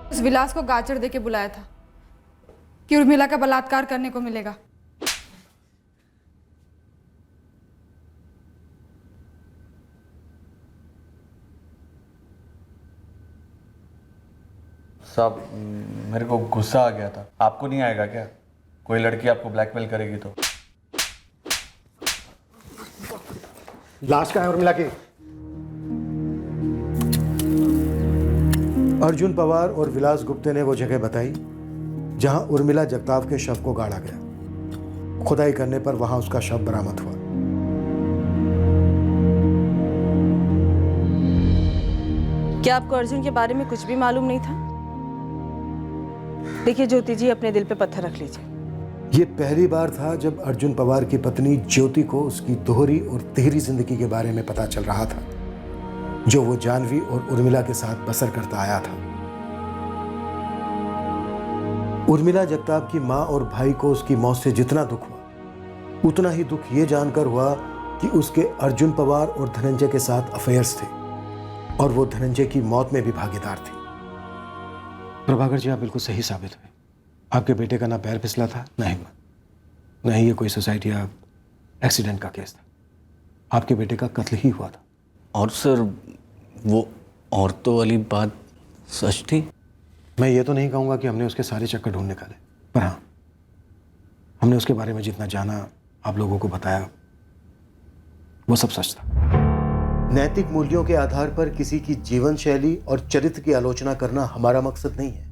उस विलास को गाजर देके बुलाया था कि उर्मिला का बलात्कार करने को मिलेगा। साहब, मेरे को गुस्सा आ गया था। आपको नहीं आएगा क्या? कोई लड़की आपको ब्लैकमेल करेगी तो? लाश कहाँ है उर्मिला की? अर्जुन पवार और विलास गुप्ते ने वो जगह बताई जहां उर्मिला जगताप के शव को गाड़ा गया। खुदाई करने पर वहां उसका शव बरामद हुआ। क्या आपको अर्जुन के बारे में कुछ भी मालूम नहीं था? देखिए ज्योति जी, अपने दिल पे पत्थर रख लीजिए। ये पहली बार था जब अर्जुन पवार की पत्नी ज्योति को उसकी दोहरी और तिहरी जिंदगी के बारे में पता चल रहा था, जो वो जानवी और उर्मिला के साथ बसर करता आया था। उर्मिला जगताप की मां और भाई को उसकी मौत से जितना दुख हुआ, उतना ही दुख ये जानकर हुआ कि उसके अर्जुन पवार और धनंजय के साथ अफेयर्स थे और वो धनंजय की मौत में भी भागीदार थी। प्रभाकर जी, आप बिल्कुल सही साबित हुए। आपके बेटे का ना पैर फिसला था, ना हिम्मत, नहीं ये कोई सोसाइटी या एक्सीडेंट का केस था। आपके बेटे का कत्ल ही हुआ था। और सर, वो औरतों वाली बात सच थी? मैं ये तो नहीं कहूँगा कि हमने उसके सारे चक्कर ढूंढ निकाले, पर हाँ, हमने उसके बारे में जितना जाना, आप लोगों को बताया, वो सब सच था। नैतिक मूल्यों के आधार पर किसी की जीवन शैली और चरित्र की आलोचना करना हमारा मकसद नहीं है।